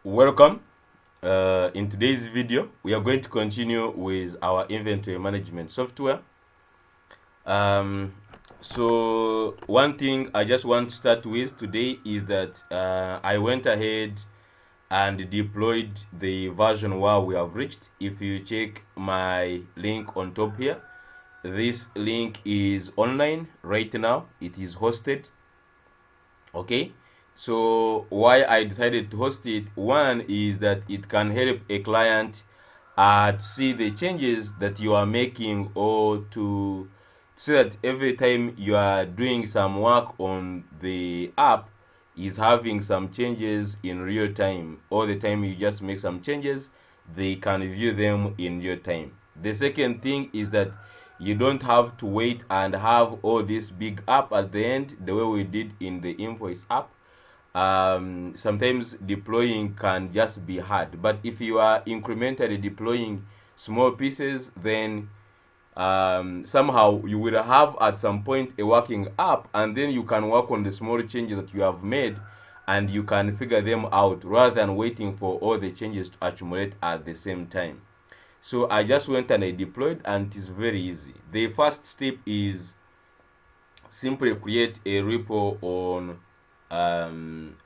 Welcome. In today's video, we are going to continue with our inventory management software. So one thing I just want to start with today is that I went ahead and deployed the version where we have reached. If you check my link on top here, this link is online right now. It is hosted. Okay, so why I decided to host it, one is that it can help a client to see the changes that you are making, or to so that every time you are doing some work on the app is having some changes in real time. All the time you just make some changes, they can view them in real time. The second thing is that you don't have to wait and have all this big app at the end the way we did in the invoice app. Sometimes deploying can just be hard, but if you are incrementally deploying small pieces, then somehow you will have at some point a working app, and then you can work on the small changes that you have made and you can figure them out rather than waiting for all the changes to accumulate at the same time. So I just went and I deployed, and it is very easy. The first step is simply create a repo on on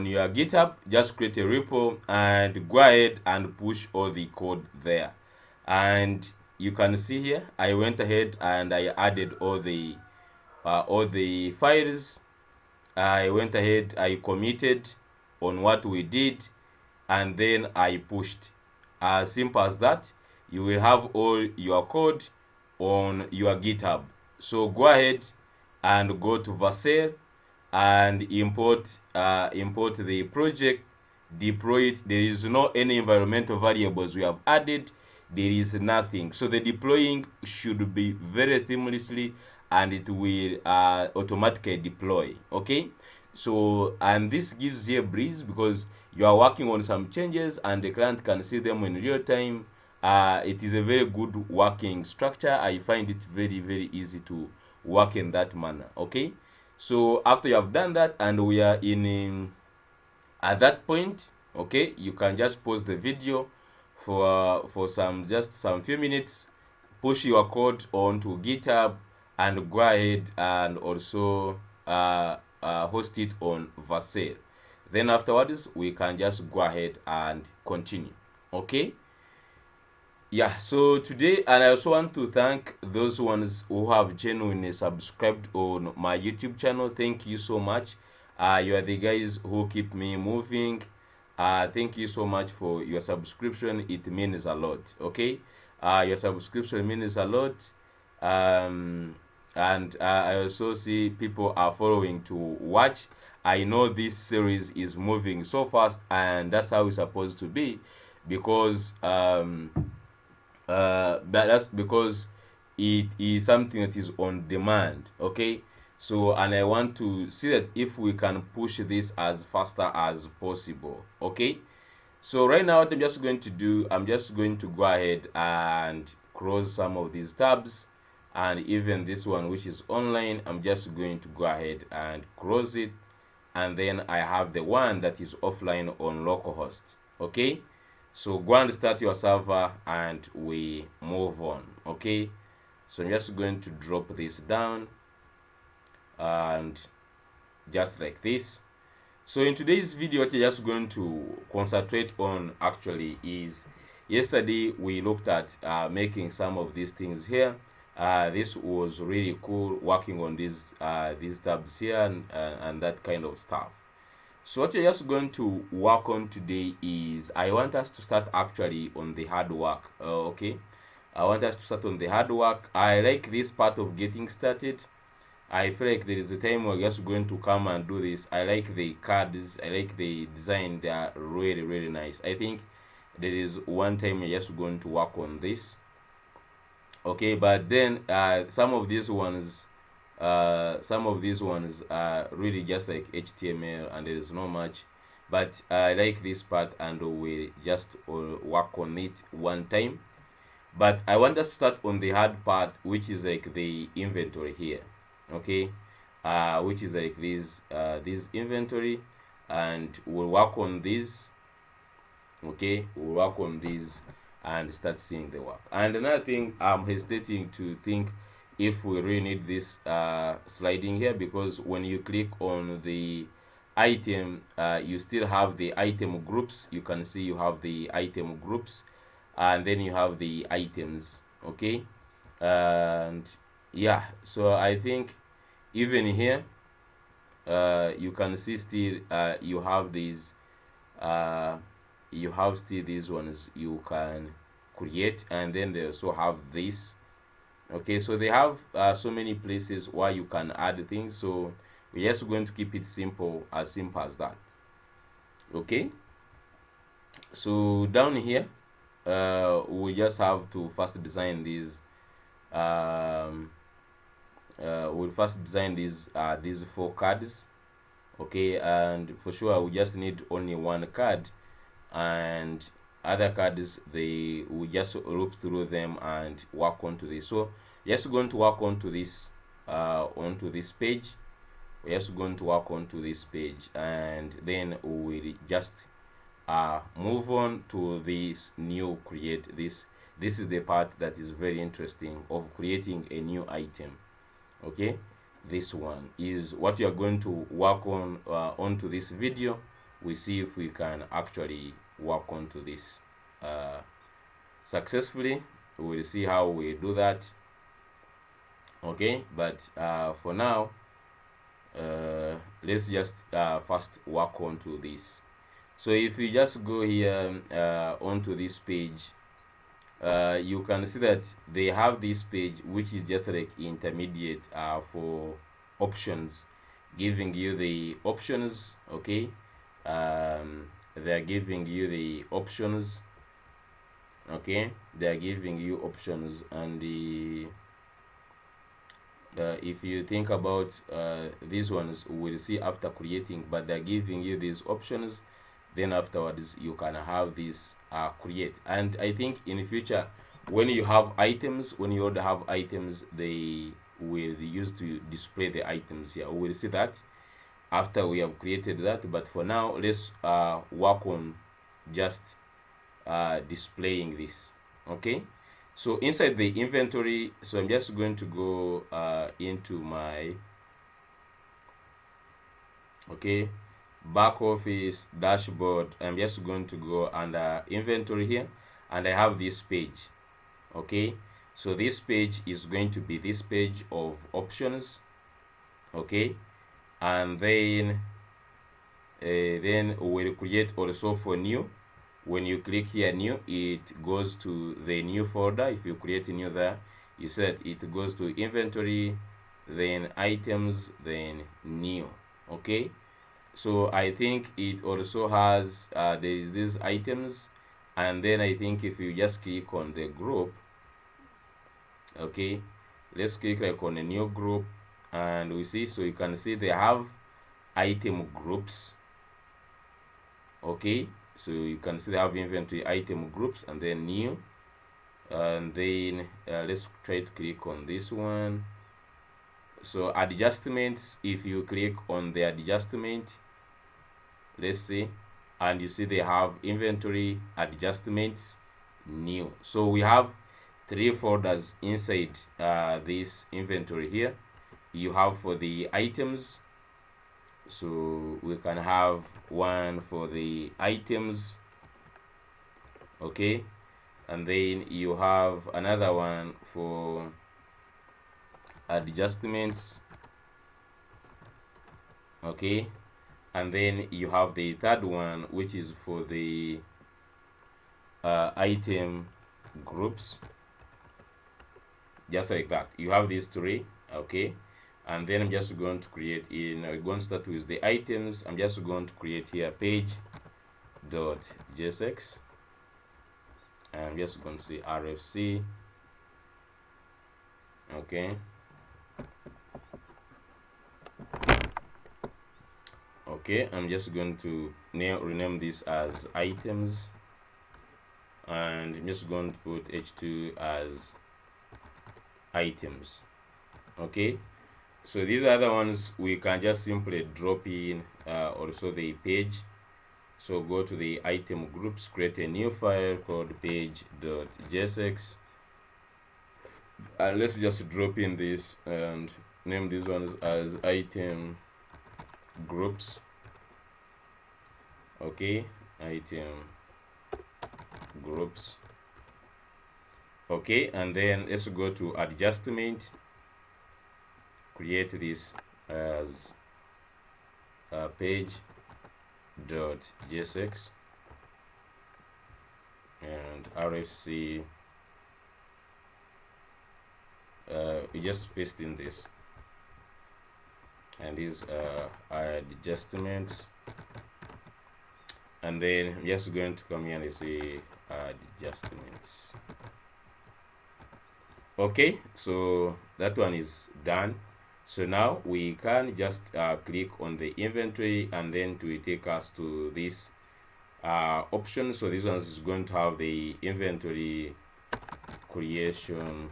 your GitHub. Just create a repo and go ahead and push all the code there. And you can see here, I went ahead and I added all the files. I went ahead, I committed on what we did, and then I pushed. As simple as that. You will have all your code on your GitHub. So go ahead and go to Vercel and import the project, deploy it. There is no any environmental variables we have added. There is nothing. So the deploying should be very seamlessly, and it will automatically deploy. Okay, so and this gives you a breeze because you are working on some changes and the client can see them in real time. It is a very good working structure. I find it very easy to work in that manner. Okay, so after you have done that and we are in at that point, okay, you can just pause the video for some few minutes, push your code onto GitHub, and go ahead and also host it on Vercel. Then afterwards we can just go ahead and continue. Okay, yeah, so today, and I also want to thank those ones who have genuinely subscribed on my YouTube channel. Thank you so much. You are the guys who keep me moving. Thank you so much for your subscription. It means a lot. Okay, your subscription means a lot. And I also see people are following to watch. I know this series is moving so fast, and that's how it's supposed to be, because that's because it is something that is on demand. Okay, so and I want to see that if we can push this as faster as possible. Okay, so right now what I'm just going to do, I'm just going to go ahead and close some of these tabs, and even this one which is online, I'm just going to go ahead and close it, and then I have the one that is offline on localhost. Okay, so go and start your server and we move on. Okay, so I'm just going to drop this down, and just like this. So in today's video, what you're just going to concentrate on actually is, yesterday we looked at making some of these things here. This was really cool, working on these tabs here and that kind of stuff. So what we're just going to work on today is, I want us to start actually on the hard work. Okay, I want us to start on the hard work. I like this part of getting started. I feel like there is a time we're just going to come and do this. I like the cards, I like the design, they are really nice. I think there is one time we're just going to work on this. Okay, but then some of these ones are really just like HTML and there is not much, but I like this part and we just work on it one time. But I want us to start on the hard part, which is like the inventory here. Okay, which is like this inventory. and we'll work on this. Okay, we'll work on this and start seeing the work. And another thing, I'm hesitating to think if we really need this sliding here, because when you click on the item, you still have the item groups. You can see you have the item groups, and then you have the items. Okay, and yeah, so I think even here, you can see still you have these you have still these ones you can create, and then they also have this. Okay, so they have so many places where you can add things, so we're just going to keep it simple as that. Okay, so down here, we just have to first design these we'll first design these 4 cards. Okay, and for sure we just need only 1 card, and other cards they will just loop through them and work onto this. So just going to work onto this page. We're just going to work onto this page, and then we will just move on to this new create. This is the part that is very interesting of creating a new item. Okay, this one is what you are going to work on onto this video. We see if we can actually work onto this successfully. We'll see how we do that. Okay, but for now, let's just first work onto this. So if you just go here onto this page, you can see that they have this page which is just like intermediate for options, giving you the options. Okay, they're giving you the options. Okay, they're giving you options, and the if you think about these ones, we'll see after creating, but they're giving you these options. Then afterwards you can have this create. And I think in the future, when you have items, when you already have items, they will be used to display the items here. We'll see that after we have created that, but for now let's work on just displaying this. Okay, so inside the inventory, so I'm just going to go into my back office dashboard. I'm just going to go under inventory here, and I have this page. Okay, so this page is going to be this page of options. Okay, and then we'll create also for new. When you click here new, it goes to the new folder. If you create a new there, you said it goes to inventory, then items, then new. Okay, so I think it also has there is these items, and then I think if you just click on the group, okay, let's click like on a new group, and we see, so you can see they have item groups. Okay, so you can see they have inventory item groups, and then new, and then let's try to click on this one. So adjustments, if you click on the adjustment, let's see, and you see they have inventory adjustments new. So we have 3 folders inside this inventory here. You have for the items, so we can have one for the items. Okay, and then you have another one for adjustments. Okay, and then you have the third one, which is for the item groups, just like that. You have these 3. Okay, and then I'm just going to create we're going to start with the items. I'm just going to create here page.jsx. I'm just going to say RFC. Okay, I'm just going to rename this as items, and I'm just going to put h2 as items. Okay, So these other ones we can just simply drop in also the page. So go to the item groups, create a new file called page.jsx, and let's just drop in this and name these ones as item groups. Okay, item groups. Okay, and then let's go to adjustment, create this as page.jsx and RFC. We just paste in this, and these are adjustments, and then I'm just going to come here and say adjustments. Okay, so that one is done. So now we can just click on the inventory, and then to take us to this option. So this one is going to have the inventory creation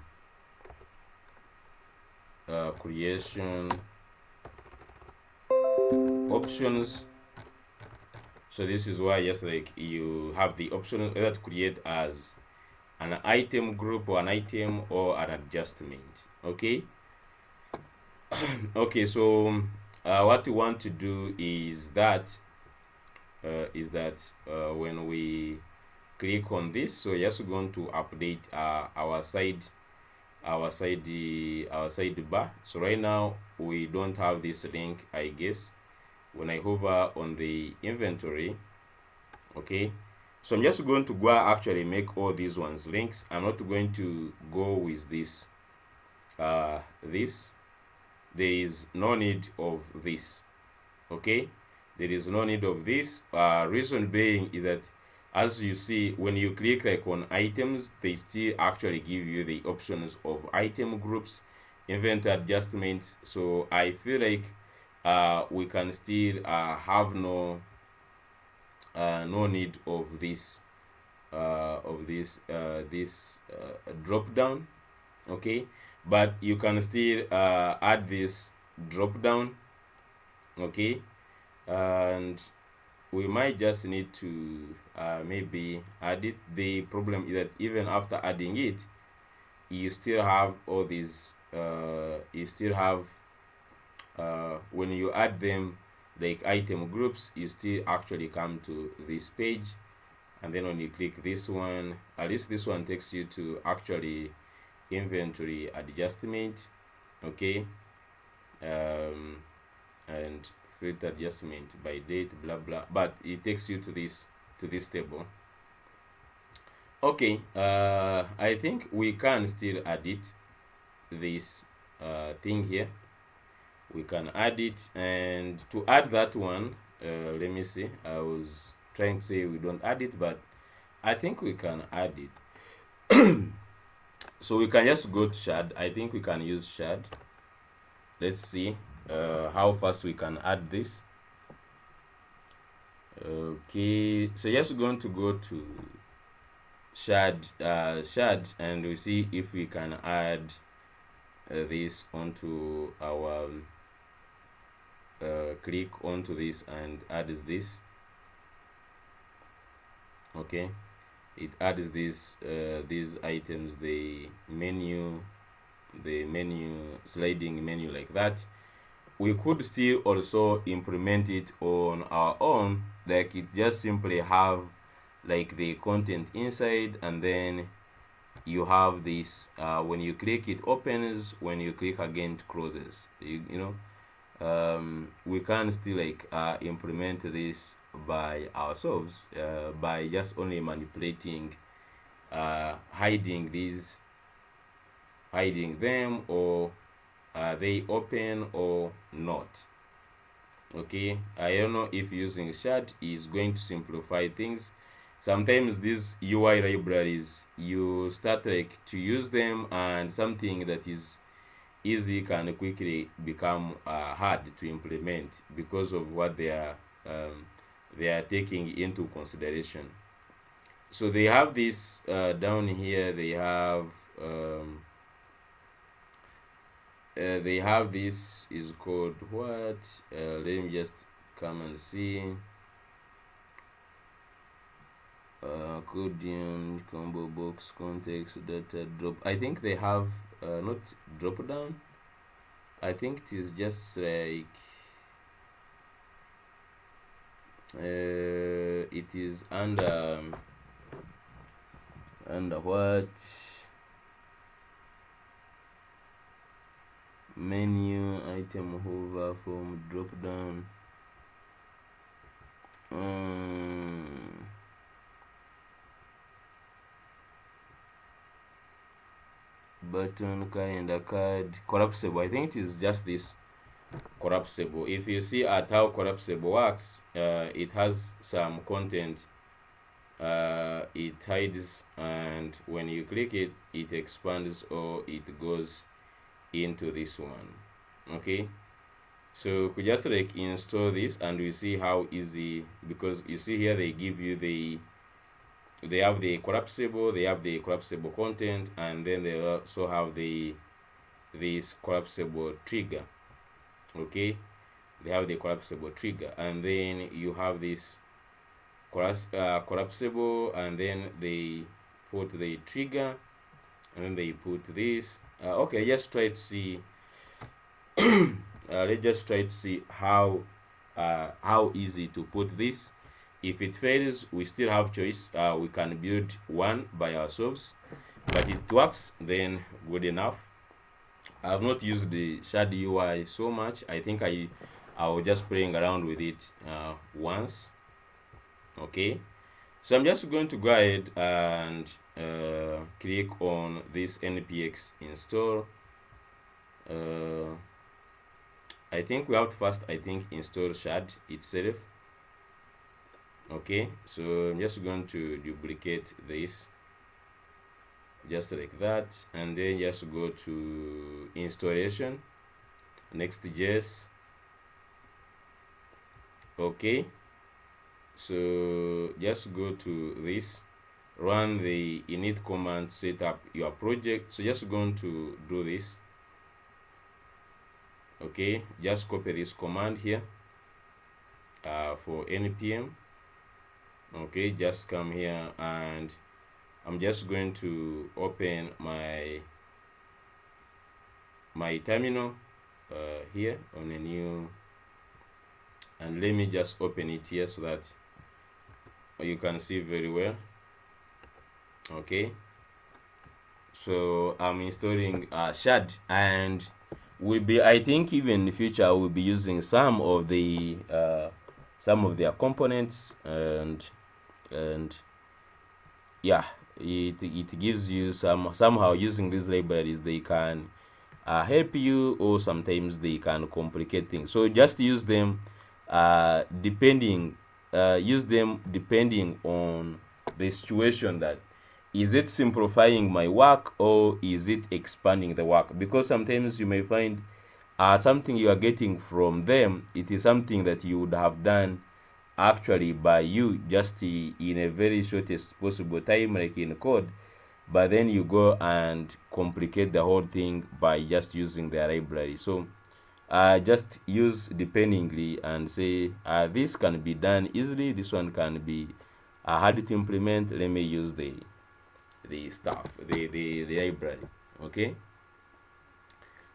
options. So this is why just like you have the option either to create as an item group or an item or an adjustment. Okay. Okay, so what we want to do is that when we click on this, so just going to update our sidebar. So right now we don't have this link, I guess. When I hover on the inventory, okay, so I'm just going to go actually make all these ones links. I'm not going to go with this there is no need of this. Okay, there is no need of this. Reason being is that, as you see, when you click like on items, they still actually give you the options of item groups, inventory adjustments. So I feel like we can still have no need of this drop down. Okay, but you can still add this drop down. Okay, and we might just need to maybe add it. The problem is that even after adding it, you still have all these when you add them like item groups, you still actually come to this page, and then when you click this one, at least this one takes you to actually inventory adjustment. Okay, and filter adjustment by date, blah blah, but it takes you to this table. Okay, I think we can still edit this thing here. We can add it, and to add that one, let me see, I was trying to say we don't add it, but I think we can add it. So we can just go to shard. I think we can use shard. Let's see how fast we can add this. Okay, so just going to go to shard, and we see if we can add this onto our click onto this and adds this. Okay, it adds this these items, the menu sliding menu like that. We could still also implement it on our own, like it just simply have like the content inside, and then you have this when you click it opens, when you click again it closes. We can still like implement this by ourselves by just only manipulating hiding them, or are they open or not. Okay, I don't know if using shard is going to simplify things. Sometimes these UI libraries, you start like to use them, and something that is easy can quickly become hard to implement because of what they are taking into consideration. So they have this down here, they have they have this is called what, let me just come and see. Accordion, combo box, context, data drop. I think they have not drop down. I think it is just like it is under what, menu item hover from drop down. Button, calendar card, collapsible. I think it is just this collapsible. If you see at how collapsible works, it has some content, it hides, and when you click it, it expands or it goes into this one. Okay, so we just like install this and we see how easy, because you see here they give you they have the collapsible content, and then they also have this collapsible trigger. Okay, they have the collapsible trigger, and then you have this collapsible, and then they put the trigger, and then they put this. Okay, just try to see. Let's just try to see how easy to put this. If it fails, we still have choice. We can build one by ourselves, but it works, then good enough. I've not used the shad UI so much. I think I was just playing around with it once. Okay, so I'm just going to go ahead and click on this npx install. I think we have to first, I think, install shad itself. Okay, so I'm just going to duplicate this just like that, and then just go to installation, next.js. Okay, so just go to this, run the init command, set up your project. So just going to do this. Okay, just copy this command here for npm. Okay, just come here, and I'm just going to open my terminal here on a new, and let me just open it here so that you can see very well. Okay, so I'm installing shad, and I think even in the future we'll be using some of their components, and yeah, it gives you somehow using these libraries, they can help you, or sometimes they can complicate things. So just use them depending on the situation, that is it simplifying my work or is it expanding the work, because sometimes you may find something you are getting from them, it is something that you would have done actually by you just in a very shortest possible time, like in code, but then you go and complicate the whole thing by just using their library. So just use dependingly and say this can be done easily, this one can be hard to implement, let me use the stuff, the library.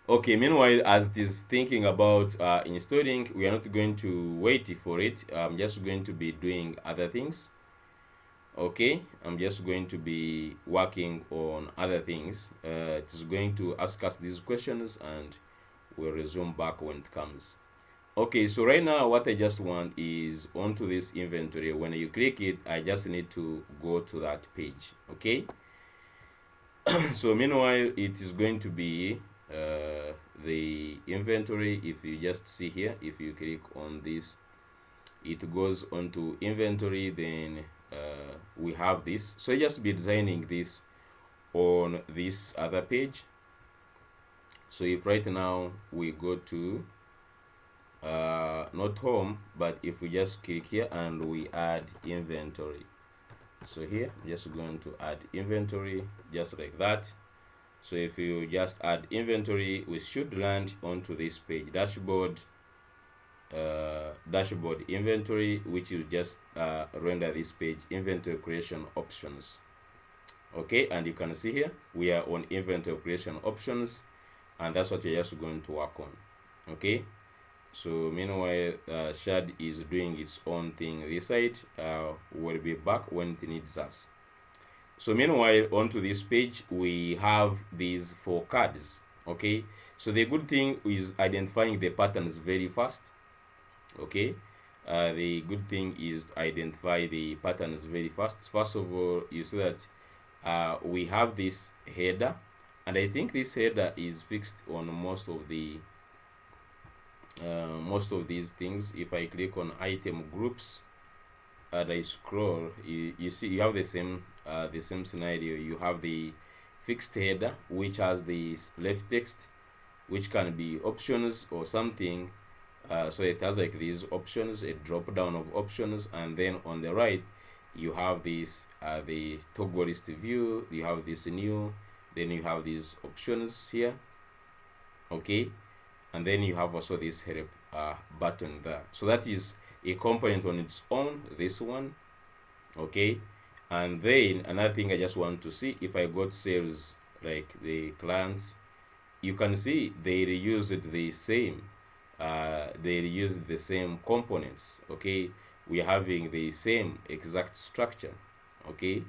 Okay, meanwhile, as it is thinking about installing, we are not going to wait for it. I'm just going to be doing other things. Okay, I'm just going to be working on other things. It is going to ask us these questions, and we'll resume back when it comes. Okay, so right now what I just want is onto this inventory. When you click it, I just need to go to that page. Okay, so meanwhile, it is going to be the inventory. If you just see here, if you click on this, it goes onto inventory, then we have this. So just be designing this on this other page. So if right now we go to not home, but if we just click here and we add inventory, so here I'm just going to add inventory just like that, So if you just add inventory, we should land onto this page, dashboard inventory, which will just render this page, inventory creation options. Okay, and you can see here we are on inventory creation options, and that's what we're just going to work on. Okay, so meanwhile Shad is doing its own thing this side. We'll be back when it needs us. So meanwhile, onto this page we have these 4 cards. Okay, so the good thing is identifying the patterns very fast. Okay, the good thing is to identify the patterns very fast. First of all, you see that we have this header, and I think this header is fixed on most of these things. If I click on item groups and I scroll, you see you have the same scenario. You have the fixed header, which has the left text, which can be options or something. So it has like these options, a drop down of options, and then on the right you have this the toggle list view. You have this new, then you have these options here. Okay, and then you have also this help button there. So that is a component on its own, this one. Okay, and then another thing I just want to see, if I got sales, like the clients, you can see they reused the same components. Okay, we are having the same exact structure. Okay,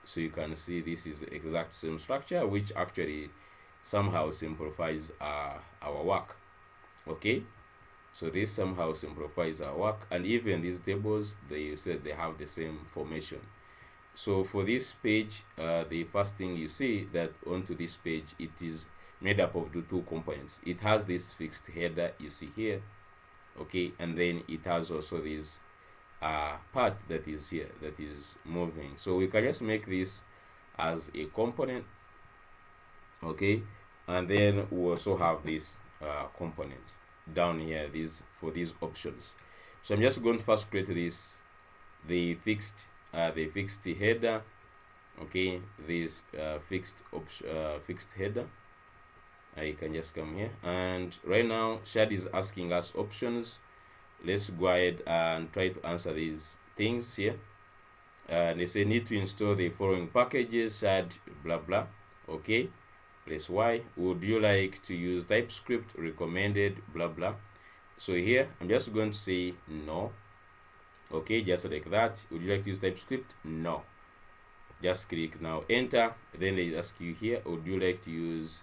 so you can see this is the exact same structure, which actually somehow simplifies our work. Okay, so this somehow simplifies our work, and even these tables, they said they have the same formation. So for this page, the first thing you see that onto this page, it is made up of the 2 components. It has this fixed header you see here. Okay, and then it has also this part that is here that is moving. So we can just make this as a component. Okay, and then we also have this component down here, these for these options. So I'm just going to first create this, the fixed header. Okay, this fixed header. I can just come here, and right now Shad is asking us options. Let's go ahead and try to answer these things here. They say need to install the following packages, Shad blah blah. Okay, press Y. Would you like to use TypeScript? Recommended blah blah. So here I'm just going to say no. Okay, just like that. Would you like to use TypeScript? No. Just click now, enter. Then they ask you here, would you like to use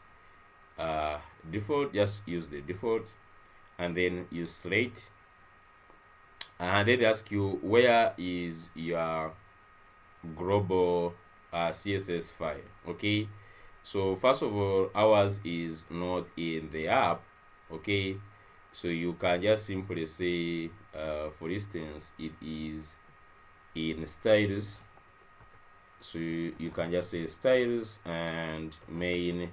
default? Just use the default, and then use slate. And then they ask you, where is your global CSS file? Okay, so first of all, ours is not in the app. Okay, so you can just simply say for instance, it is in styles. So you can just say styles and main.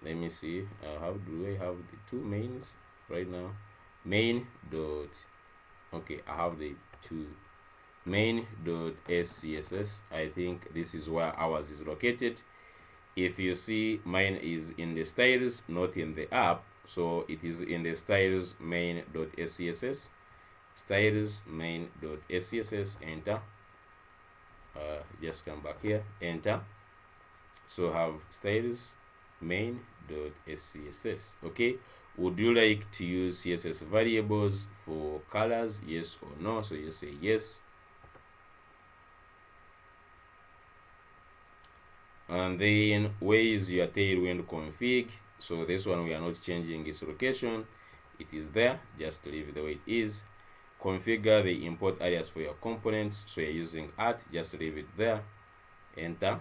Let me see, how do I have the 2 mains right now? Main dot, okay, I have the 2 main dot scss. I think this is where ours is located. If you see, mine is in the styles, not in the app, so it is in the styles main dot scss, styles main dot scss. Enter. Just come back here, enter. So have styles main.scss. Okay, would you like to use CSS variables for colors? Yes or no? So you say yes, and then where is your tailwind config? So this one we are not changing its location, it is there, just leave it the way it is. Configure the import alias for your components, so you're using @ just leave it there, enter.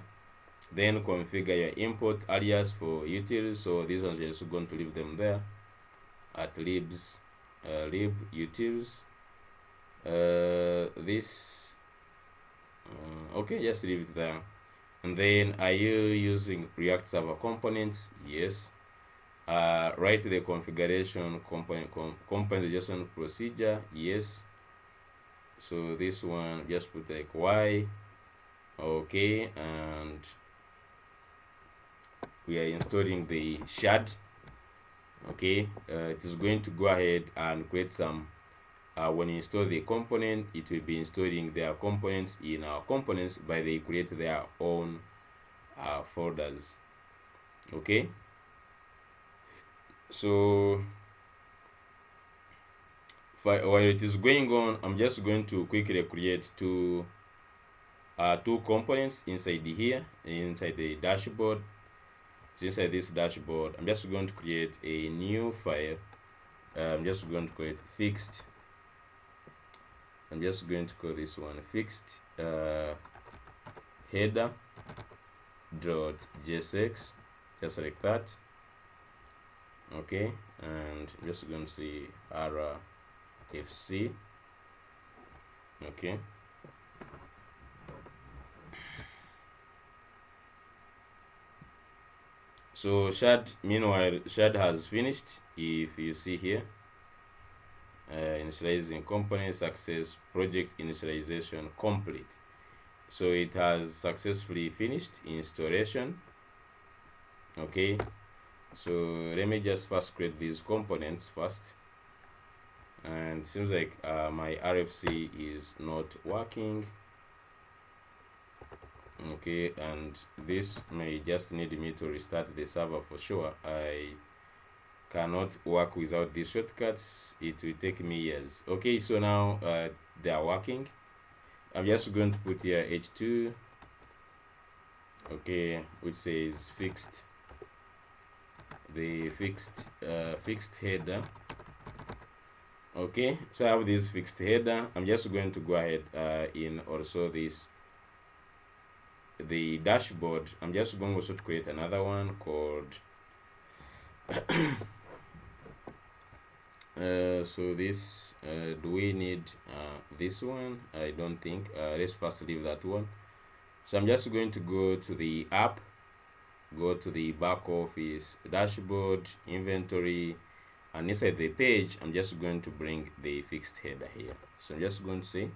Then configure your import alias for utils, so these ones you're just going to leave them there at libs lib utils. Okay, just leave it there. And then, are you using React Server components? Yes. Write the configuration component JSON procedure. Yes. So this one, just put like Y. Okay, and we are installing the shard. Okay, it is going to go ahead and create some when you install the component, it will be installing their components in our components, but they create their own folders. Okay, so while it is going on, I'm just going to quickly create two components inside here, inside the dashboard. So inside this dashboard, I'm just going to create a new file. I'm just going to create fixed. I'm just going to call this one fixed header dot jsx, just like that. Okay, and I'm just going to say rfc. Okay, so shard, meanwhile shard has finished. If you see here, initializing component success, project initialization complete. So it has successfully finished installation. Okay, so let me just first create these components first, and seems like my RFC is not working. Okay, and this may just need me to restart the server for sure. I cannot work without these shortcuts. It will take me years. Okay, so now they are working. I'm just going to put here h2, okay, which says fixed, the fixed header. Okay, so I have this fixed header. I'm just going to go ahead in also this the dashboard. I'm just going also to create another one called so this do we need this one? I don't think. Let's first leave that one. So I'm just going to go to the app, go to the back office dashboard, inventory, and inside the page I'm just going to bring the fixed header here. So I'm just going to say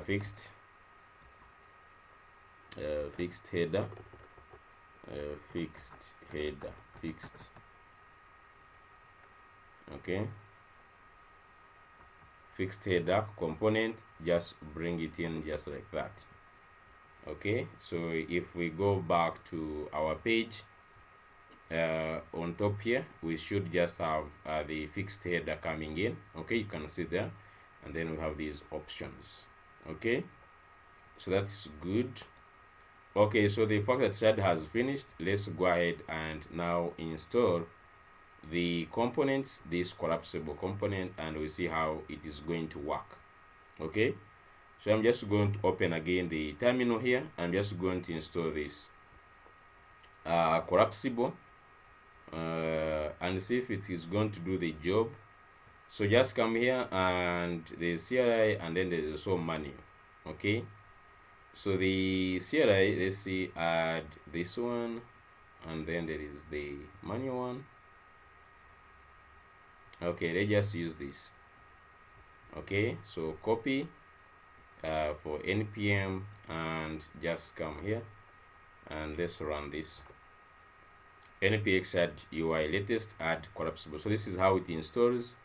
fixed header, fixed. Okay, fixed header component, just bring it in just like that. Okay, so if we go back to our page, on top here we should just have the fixed header coming in. Okay, you can see there, and then we have these options. Okay, so that's good. Okay, so the fact that shard has finished, let's go ahead and now install the components, this collapsible component, and we see how it is going to work. Okay, so I'm just going to open again the terminal here. I'm just going to install this collapsible and see if it is going to do the job. So just come here and the CLI, and then there's also manual. Okay, so the CLI, let's see, add this one, and then there is the manual one. Okay, let's just use this. Okay, so copy for npm and just come here and let's run this. npx add UI latest add collapsible. So this is how it installs.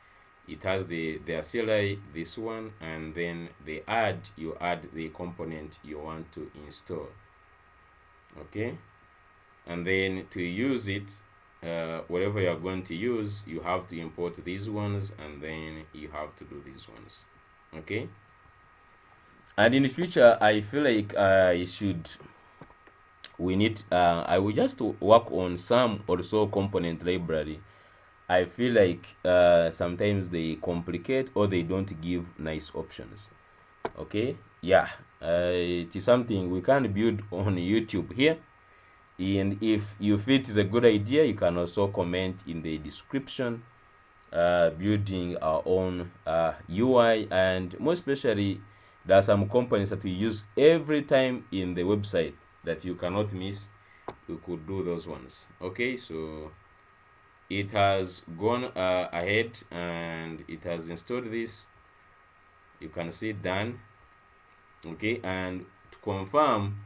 It has the CLI, this one, and then the add, you add the component you want to install. Okay, and then to use it, whatever you are going to use, you have to import these ones, and then you have to do these ones. Okay, and in the future I feel like we need I will just work on some also component library. I feel like sometimes they complicate or they don't give nice options. Okay, yeah, it is something we can build on YouTube here, and if you feel it is a good idea, you can also comment in the description, building our own UI. And most especially, there are some components that we use every time in the website that you cannot miss. You could do those ones. Okay, so it has gone ahead and it has installed this. You can see done. Okay, and to confirm,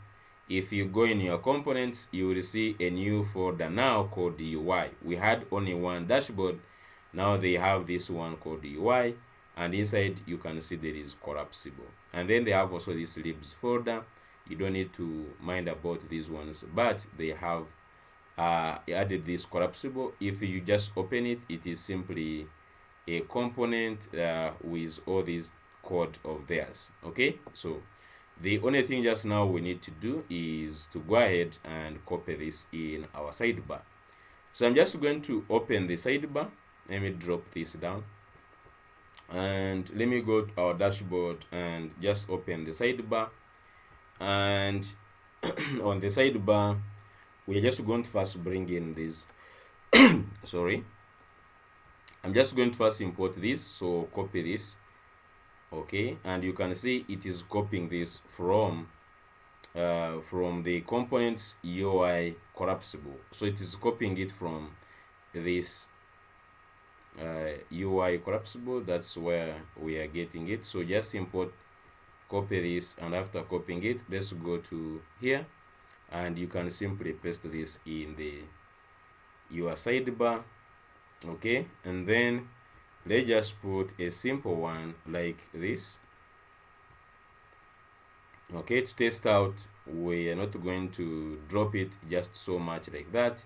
if you go in your components, you will see a new folder now called the UI. We had only one dashboard, now they have this one called the UI, and inside you can see there is collapsible, and then they have also this libs folder. You don't need to mind about these ones, but they have added this collapsible. If you just open it, it is simply a component with all these code of theirs. Okay, so the only thing just now we need to do is to go ahead and copy this in our sidebar. So I'm just going to open the sidebar. Let me drop this down, and let me go to our dashboard and just open the sidebar. And on the sidebar, we're just going to first bring in this sorry, I'm just going to first import this, so copy this. Okay, and you can see it is copying this from the components UI collapsible. So it is copying it from this UI collapsible. That's where we are getting it. So just import, copy this, and after copying it, let's go to here, and you can simply paste this in the your sidebar. Okay, and then let's just put a simple one like this. Okay, to test out, we are not going to drop it just so much like that,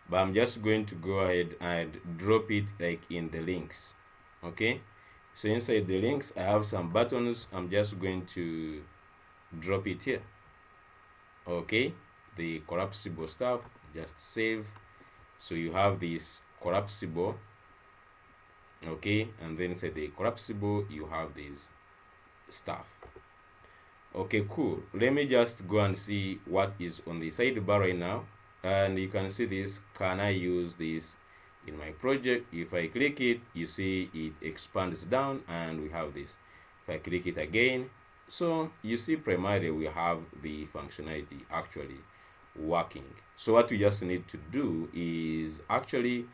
but I'm just going to go ahead and drop it like in the links. Okay, so inside the links I have some buttons. I'm just going to drop it here. Okay, the collapsible stuff, just save. So you have this collapsible. Okay, and then inside the collapsible you have this stuff. Okay, cool. Let me just go and see what is on the sidebar right now, and you can see this. Can I use this in my project? If I click it, you see it expands down, and we have this. If I click it again, so you see primarily we have the functionality actually working. So what we just need to do is actually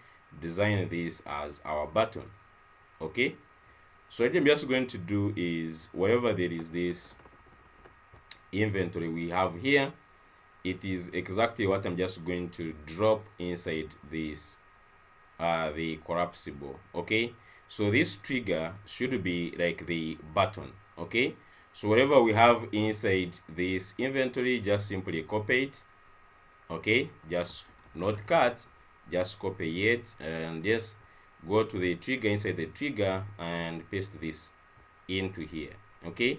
design this as our button. Okay, so what I'm just going to do is, wherever there is this inventory we have here, it is exactly what I'm just going to drop inside this the collapsible. Okay, so this trigger should be like the button. Okay, so whatever we have inside this inventory, just simply copy it. Okay, just not cut, just copy it, and just go to the trigger, inside the trigger, and paste this into here. Okay,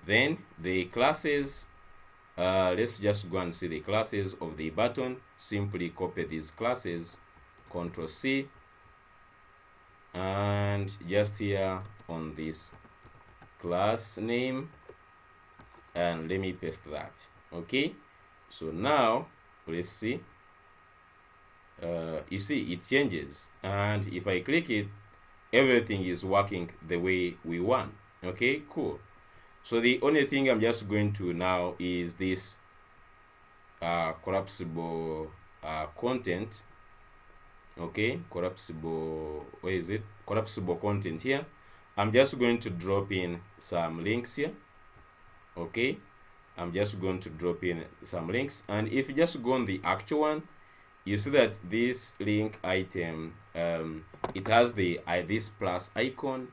then the classes, let's just go and see the classes of the button. Simply copy these classes, Ctrl C, and just here on this class name, and let me paste that. Okay, so now let's see. You see it changes, and if I click it, everything is working the way we want. Okay, cool. So the only thing I'm just going to now is this collapsible content. Okay, collapsible, where is it? Collapsible content here. I'm just going to drop in some links here. Okay, I'm just going to drop in some links, and if you just go on the actual one, you see that this link item, it has the this plus icon,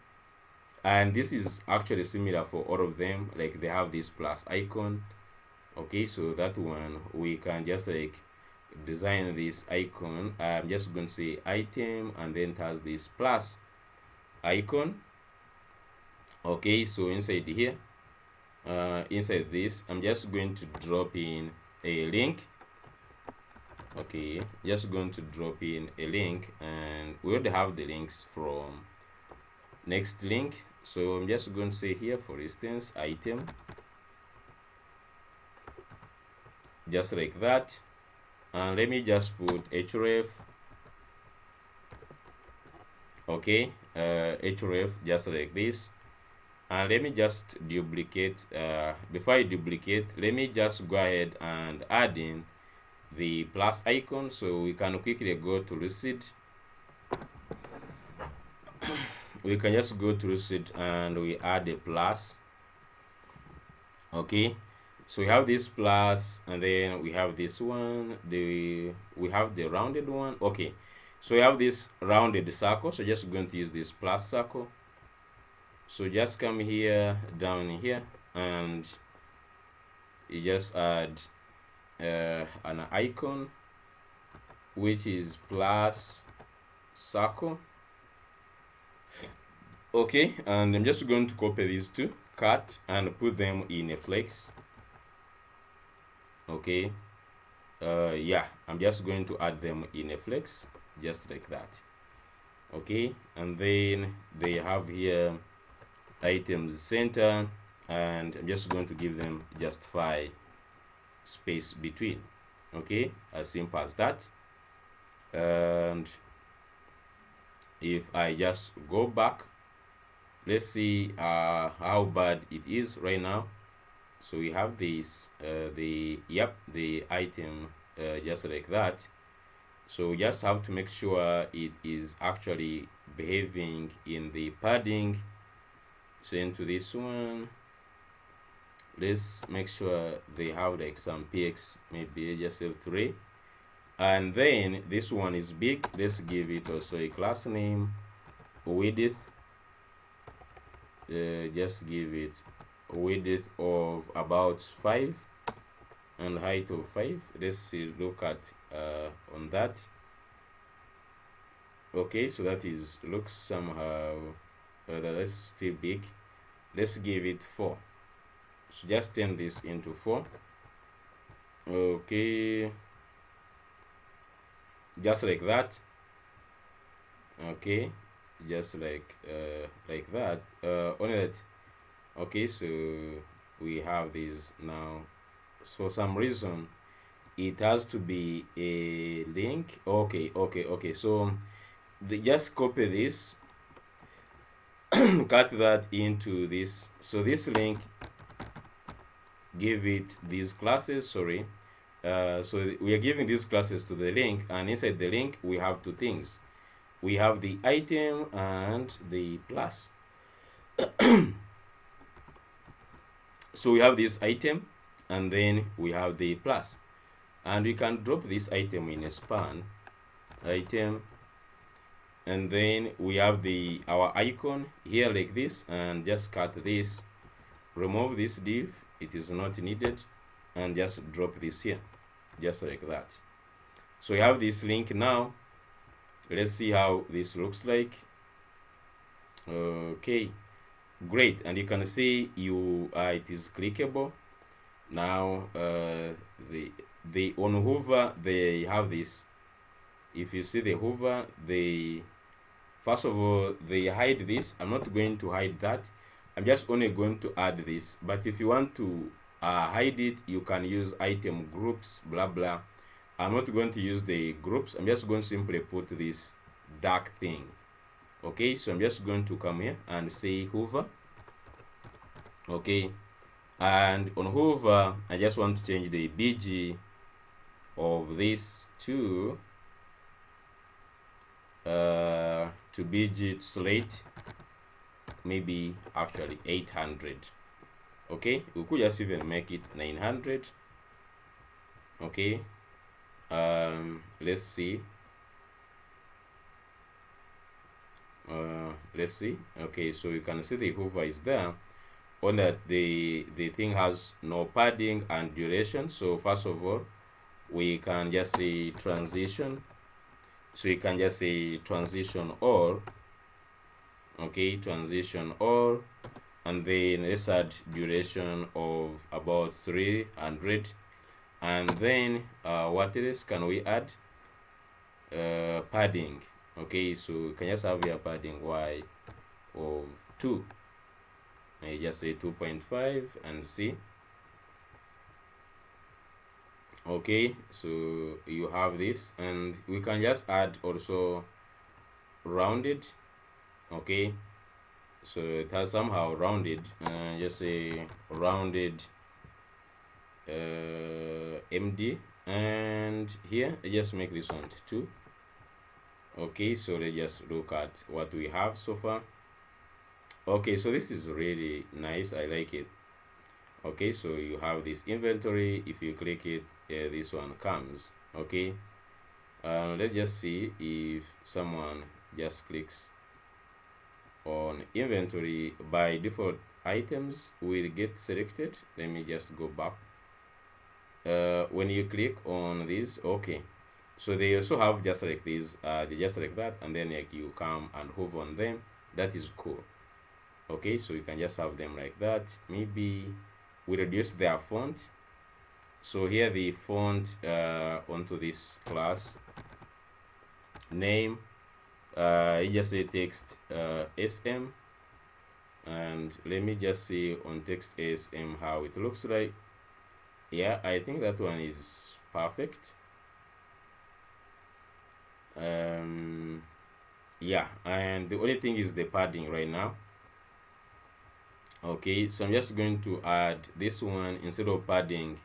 and this is actually similar for all of them. Like, they have this plus icon. Okay, so that one we can just like design this icon. I'm just going to say item, and then it has this plus icon. Okay, so inside here, inside this, I'm just going to drop in a link. Okay, just going to drop in a link, and we already have the links from next link. So I'm just going to say here, for instance, item, just like that. And let me just put href. Okay, href, just like this. And let me just duplicate. Before I duplicate, let me just go ahead and add in the plus icon, so we can quickly go to receipt. We can just go to receipt, and we add a plus. Okay, so we have this plus, and then we have this one, we have the rounded one. Okay, so we have this rounded circle, so just going to use this plus circle. So just come here, down here, and you just add an icon, which is plus circle. Okay, and I'm just going to copy these two, cut, and put them in a flex. Okay, yeah, I'm just going to add them in a flex, just like that. Okay, and then they have here items center, and I'm just going to give them justify space between. Okay, as simple as that. And if I just go back, let's see how bad it is right now. So we have this the item just like that. So we just have to make sure it is actually behaving in the padding. So into this one, let's make sure they have like some px, maybe just F3. And then this one is big. Let's give it also a class name, width. Just give it a width of about 5 and height of 5. Let's see, look at on that. Okay, so that is looks somehow that's still big. Let's give it 4. So just turn this into 4. Okay, just like that. Okay, just like that. Only that. Okay, so we have this now. So for some reason it has to be a link. Okay, so just copy this, cut that into this. So this link, give it these classes, sorry. So we are giving these classes to the link, and inside the link we have two things. We have the item and the plus. So we have this item, and then we have the plus, and we can drop this item in a span item, and then we have our icon here like this, and just cut this, remove this div, it is not needed, and just drop this here, just like that. So we have this link now. Let's see how this looks like. Okay, great, and you can see it is clickable now. The on hover they have this. If you see the hover, they first of all they hide this. I'm not going to hide that. I'm just only going to add this. But if you want to hide it, you can use item groups, blah blah. I'm not going to use the groups. I'm just going to simply put this dark thing. Okay, so I'm just going to come here and say hover. Okay, and on hover I just want to change the bg of this to bg slate, maybe actually 800. Okay, we could just even make it 900. Okay, let's see. Let's see. Okay, so you can see the hover is there, on that the thing has no padding and duration. So first of all, we can just say transition. So you can just say transition all. Okay, transition all, and then let's add duration of about 300, and then what else can we add? Padding. Okay, so you can just have your padding y of 2. I just say 2.5 and see. Okay, so you have this, and we can just add also rounded. Okay, so it has somehow rounded, just say rounded md, and here I just make this one 2. Okay, so let's just look at what we have so far. Okay, so this is really nice, I like it. Okay, so you have this inventory. If you click it, this one comes. Okay, let's just see if someone just clicks on inventory. By default, items will get selected. Let me just go back. When you click on this, okay, so they also have just like this, they just like that, and then like you come and hover on them. That is cool. Okay, so you can just have them like that. Maybe we reduce their font. So here the font onto this class name, you just say text SM, and let me just see on text SM how it looks like. Yeah, I think that one is perfect. Yeah, and the only thing is the padding right now. Okay, so I'm just going to add this one instead of padding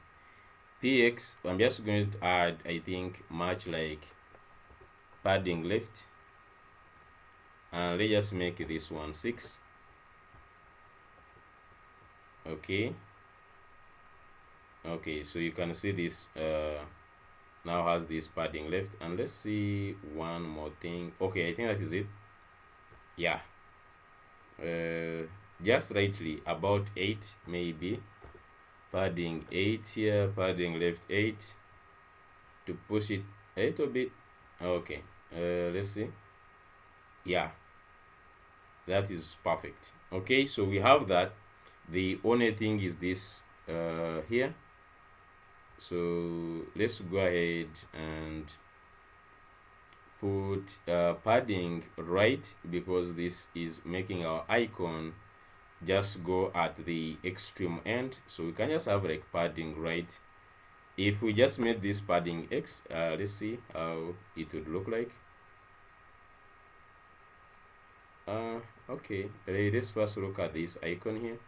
px. I'm just going to add, I think, much like padding left, and let's just make this one 6. Okay, so you can see this now has this padding left. And let's see one more thing. Okay, I think that is it. Yeah, just rightly about 8, maybe padding 8 here, padding left 8 to push it a little bit. Okay, let's see. Yeah, that is perfect. Okay, so we have that. The only thing is this here. So let's go ahead and put padding right, because this is making our icon just go at the extreme end. So we can just have like padding right. If we just made this padding X, let's see how it would look like. Okay, let's first look at this icon here.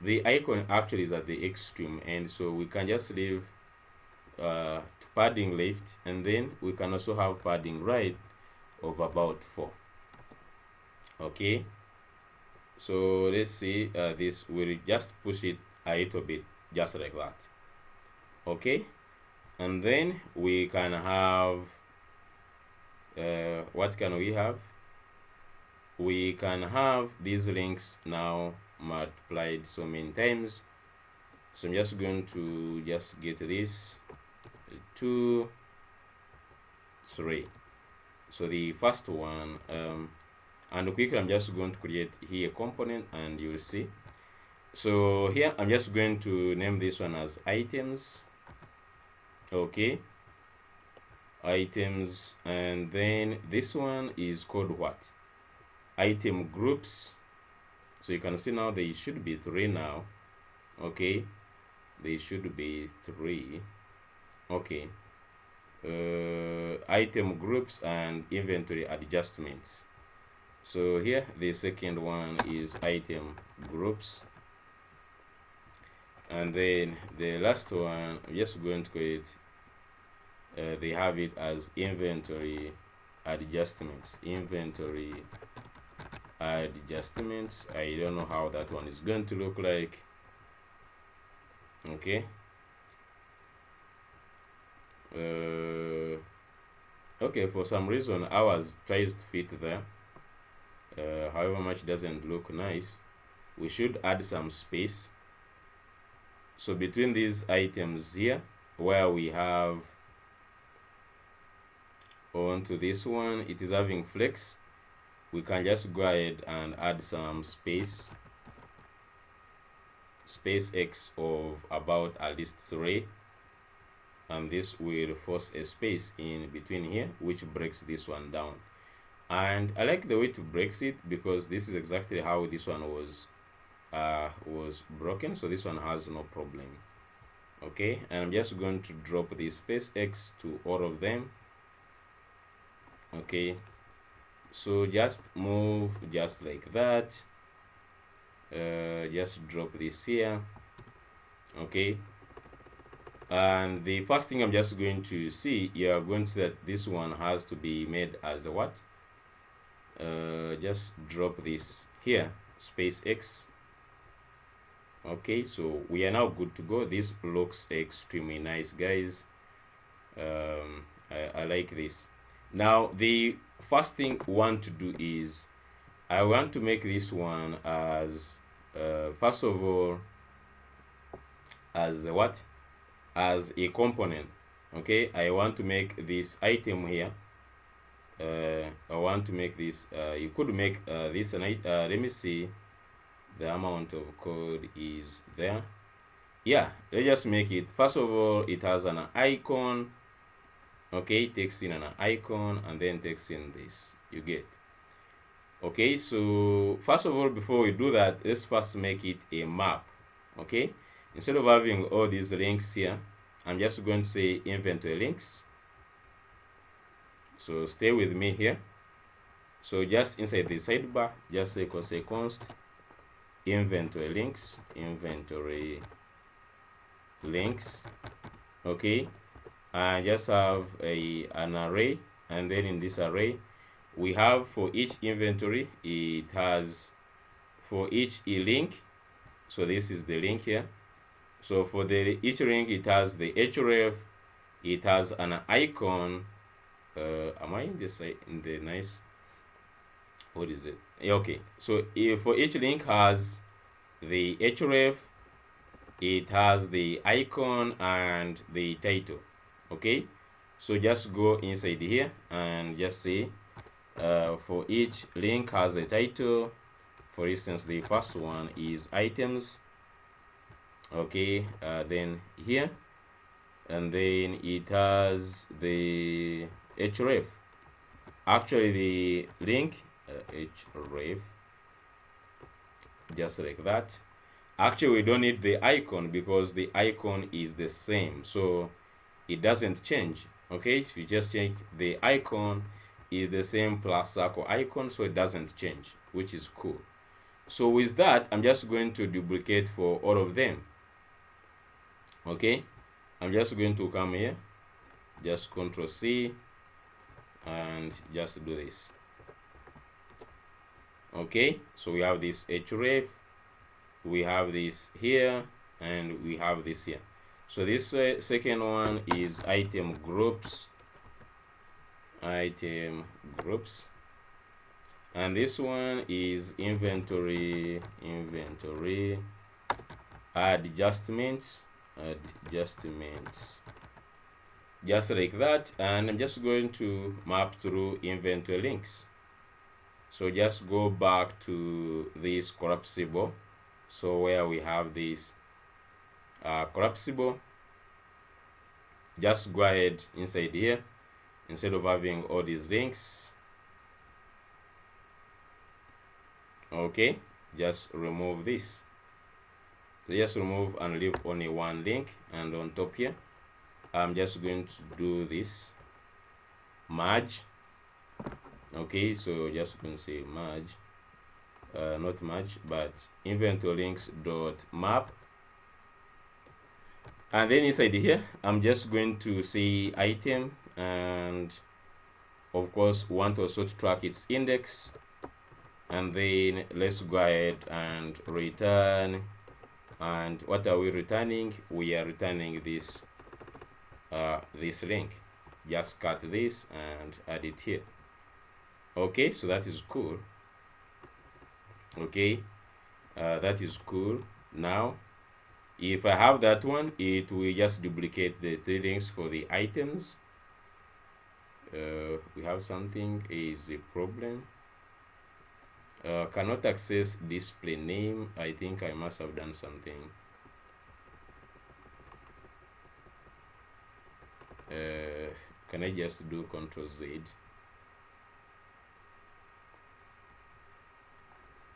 The icon actually is at the extreme end, so we can just leave padding left, and then we can also have padding right of about 4. Okay, so let's see, this will just push it a little bit, just like that. Okay, and then we can have what can we have? We can have these links now multiplied so many times. So I'm just going to just get this 2, 3. So the first one, and quickly I'm just going to create here a component, and you'll see. So here I'm just going to name this one as items. Okay, items, and then this one is called what? Item groups. So you can see now they should be 3 now. Okay, they should be 3. Okay, item groups and inventory adjustments. So here the second one is item groups, and then the last one I'm just going to create, they have it as inventory adjustments. Inventory adjustments. I don't know how that one is going to look like. Okay, okay, for some reason ours tries to fit there, however much doesn't look nice. We should add some space. So between these items here, where we have onto this one, it is having flex, we can just go ahead and add some space X of about at least 3, and this will force a space in between here, which breaks this one down. And I like the way to breaks it, because this is exactly how this one was broken, so this one has no problem. Okay, and I'm just going to drop the space X to all of them. Okay, so just move just like that. Just drop this here. Okay, and the first thing I'm just going to see, you are going to see that this one has to be made as a what? Just drop this here, space X. Okay, so we are now good to go. This looks extremely nice, guys. I like this. Now the first thing we want to do is I want to make this one as first of all as what, as a component. Okay, I want to make this item here. I want to make this. You could make this an let me see, the amount of code is there. Yeah, let's just make it. First of all, it has an icon. Okay, it takes in an icon and then takes in this. You get. Okay, so first of all, before we do that, let's first make it a map. Okay, instead of having all these links here, I'm just going to say inventory links. So stay with me here. So just inside the sidebar, just say const inventory links, okay, and just have an array, and then in this array we have for each inventory, it has for each link. So this is the link here. So for each link, it has the href, it has an icon. Am I in this in the nice, what is it? Okay, so if for each link has the href, it has the icon and the title. Okay, so just go inside here and just say for each link has a title. For instance, the first one is items. Okay, then here, and then it has the href. Actually, the link href, just like that. Actually, we don't need the icon because the icon is the same, so it doesn't change. Okay, if you just change the icon, is the same plus circle icon, so it doesn't change, which is cool. So with that, I'm just going to duplicate for all of them. Okay, I'm just going to come here, just Ctrl C, and just do this. Okay, so we have this href, we have this here, and we have this here. So this second one is item groups, and this one is inventory adjustments, just like that. And I'm just going to map through inventory links. So just go back to this collapsible, so where we have this collapsible, just go ahead inside here, instead of having all these links. Okay, just remove this. So just remove and leave only one link, and on top here I'm just going to do this merge. Okay, so just going to say merge, not merge, but inventory links dot map, and then inside here I'm just going to say item, and of course want also to track its index, and then let's go ahead and return. And what are we returning? We are returning this this link. Just cut this and add it here. Okay, so that is cool. Okay, that is cool. Now if I have that one, it will just duplicate the three links for the items. We have something is a problem. Cannot access display name. I think I must have done something. Can I just do Ctrl Z?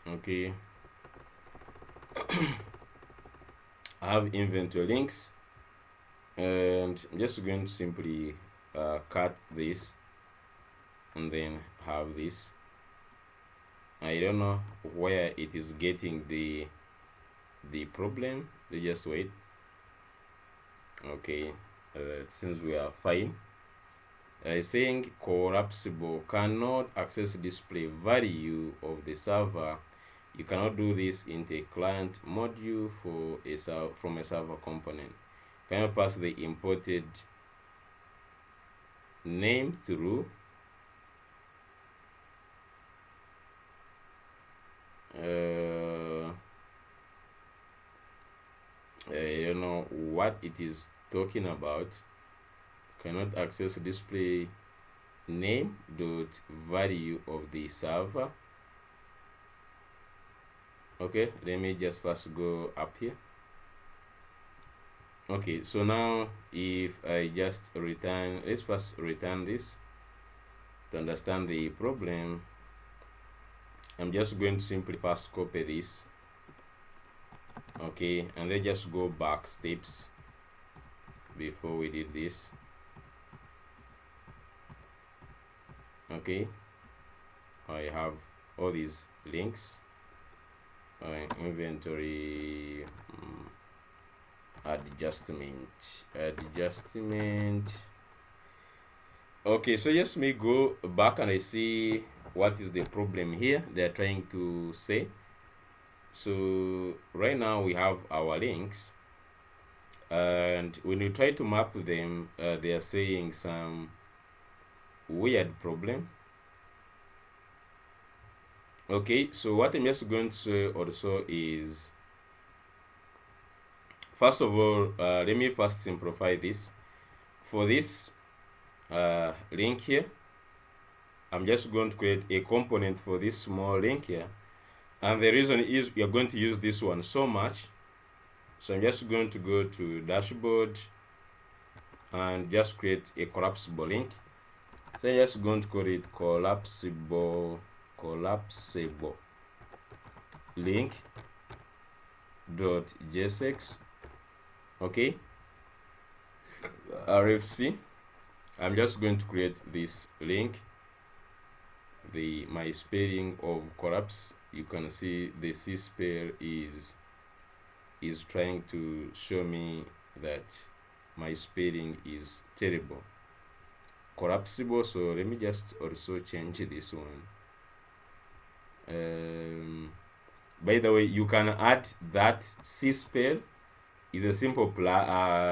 Okay. I have inventory links, and I'm just going to simply cut this and then have this. I don't know where it is getting the problem. Let's just wait. Okay, since we are fine. Saying collapsible cannot access display value of the server You cannot do this in the client module for from a server component. You cannot pass the imported name through. I don't know what it is talking about. Cannot access display name dot value of the server. Okay, let me just first go up here. Okay, so now if I just return, let's first return this to understand the problem. I'm just going to simply first copy this. Okay, and then just go back steps before we did this. Okay, I have all these links, inventory, adjustment. Okay, so just me go back and I see what is the problem here they're trying to say. So right now we have our links, and when you try to map them, they are saying some weird problem. Okay, so what I'm just going to say also is, first of all, let me first simplify this. For this link here, I'm just going to create a component for this small link here, and the reason is we are going to use this one so much. So I'm just going to go to dashboard and just create a collapsible link. So I'm just going to call it collapsible link dot jsx. Okay, rfc. I'm just going to create this link. My spelling of collapse, you can see the C spell is trying to show me that my spelling is terrible. Collapsible. So let me just also change this one. By the way, you can add that C spell is a simple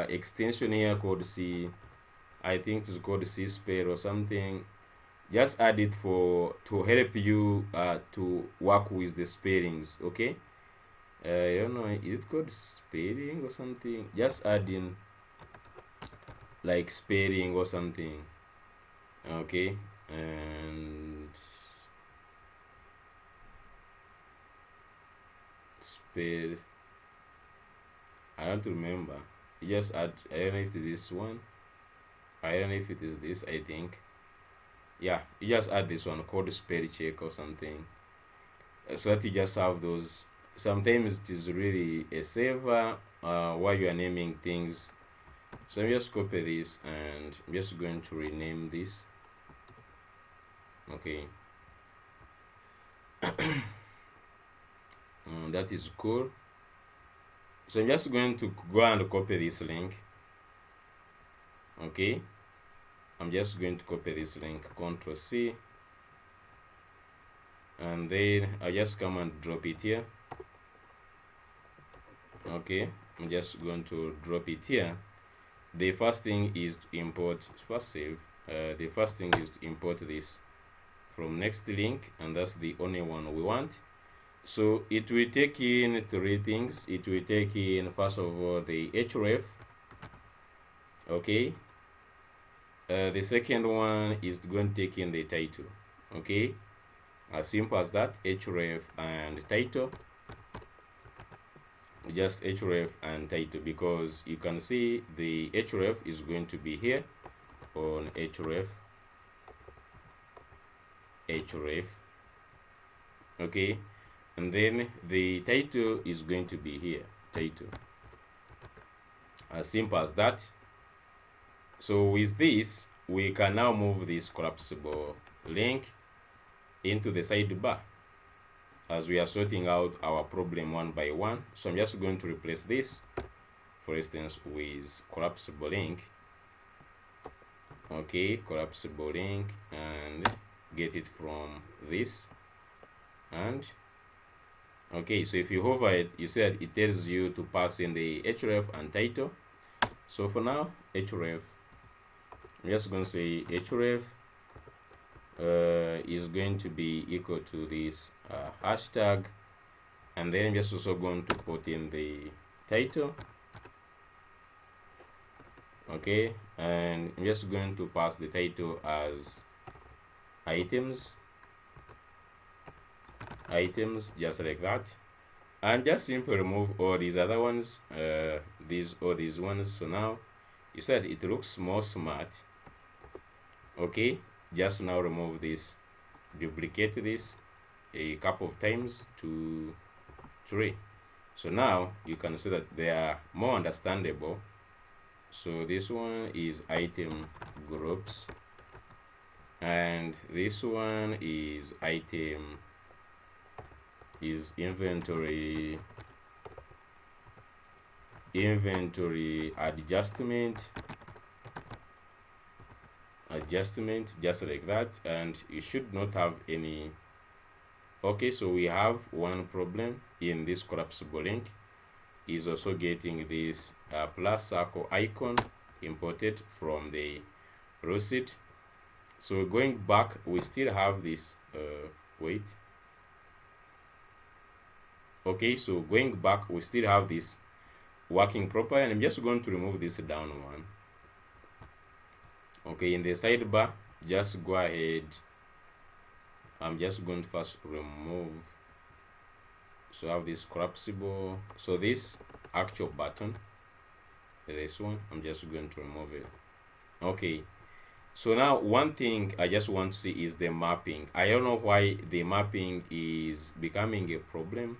extension here called C. I think it's called C spell or something. Just add it to help you to work with the spellings. Okay, I don't know, is it called spelling or something? Just add in like spelling or something. Okay, and spell, I don't remember. You just add, I don't know if it is this one, I don't know if it is this, I think. Yeah, you just add this one called spell check or something, so that you just have those. Sometimes it is really a saver while you are naming things. So I'm just copy this and I'm just going to rename this. Okay. That is cool. So I'm just going to go and copy this link. Okay, I'm just going to copy this link, Ctrl C, and then I just come and drop it here. Okay, I'm just going to drop it here. The first thing is to import, first save. The first thing is to import this from next link, and that's the only one we want. So it will take in three things. It will take in, first of all, the href. Okay, the second one is going to take in the title. Okay, as simple as that. Href and title. Just href and title, because you can see the href is going to be here on href. Okay, and then the title is going to be here, title. As simple as that. So with this, we can now move this collapsible link into the sidebar as we are sorting out our problem one by one. So I'm just going to replace this, for instance, with collapsible link. Okay, collapsible link, and get it from this, and Okay, so if you hover it, you said it tells you to pass in the href and title. So for now, href, I'm just going to say href is going to be equal to this hashtag, and then I'm just also going to put in the title. Okay, and I'm just going to pass the title as items, just like that, and just simply remove all these other ones, all these ones. So now you said it looks more smart. Okay, just now remove this, duplicate this a couple of times to 3. So now you can see that they are more understandable. So this one is item groups, and this one is inventory adjustment, just like that, and you should not have any. Okay, so we have one problem in this collapsible link, is also getting this plus circle icon imported from the receipt. So going back, we still have this wait. Okay, so going back, we still have this working properly, and I'm just going to remove this down one. Okay, in the sidebar, just go ahead. I'm just going to first remove. So I have this collapsible. So this actual button, this one, I'm just going to remove it. Okay, so now one thing I just want to see is the mapping. I don't know why the mapping is becoming a problem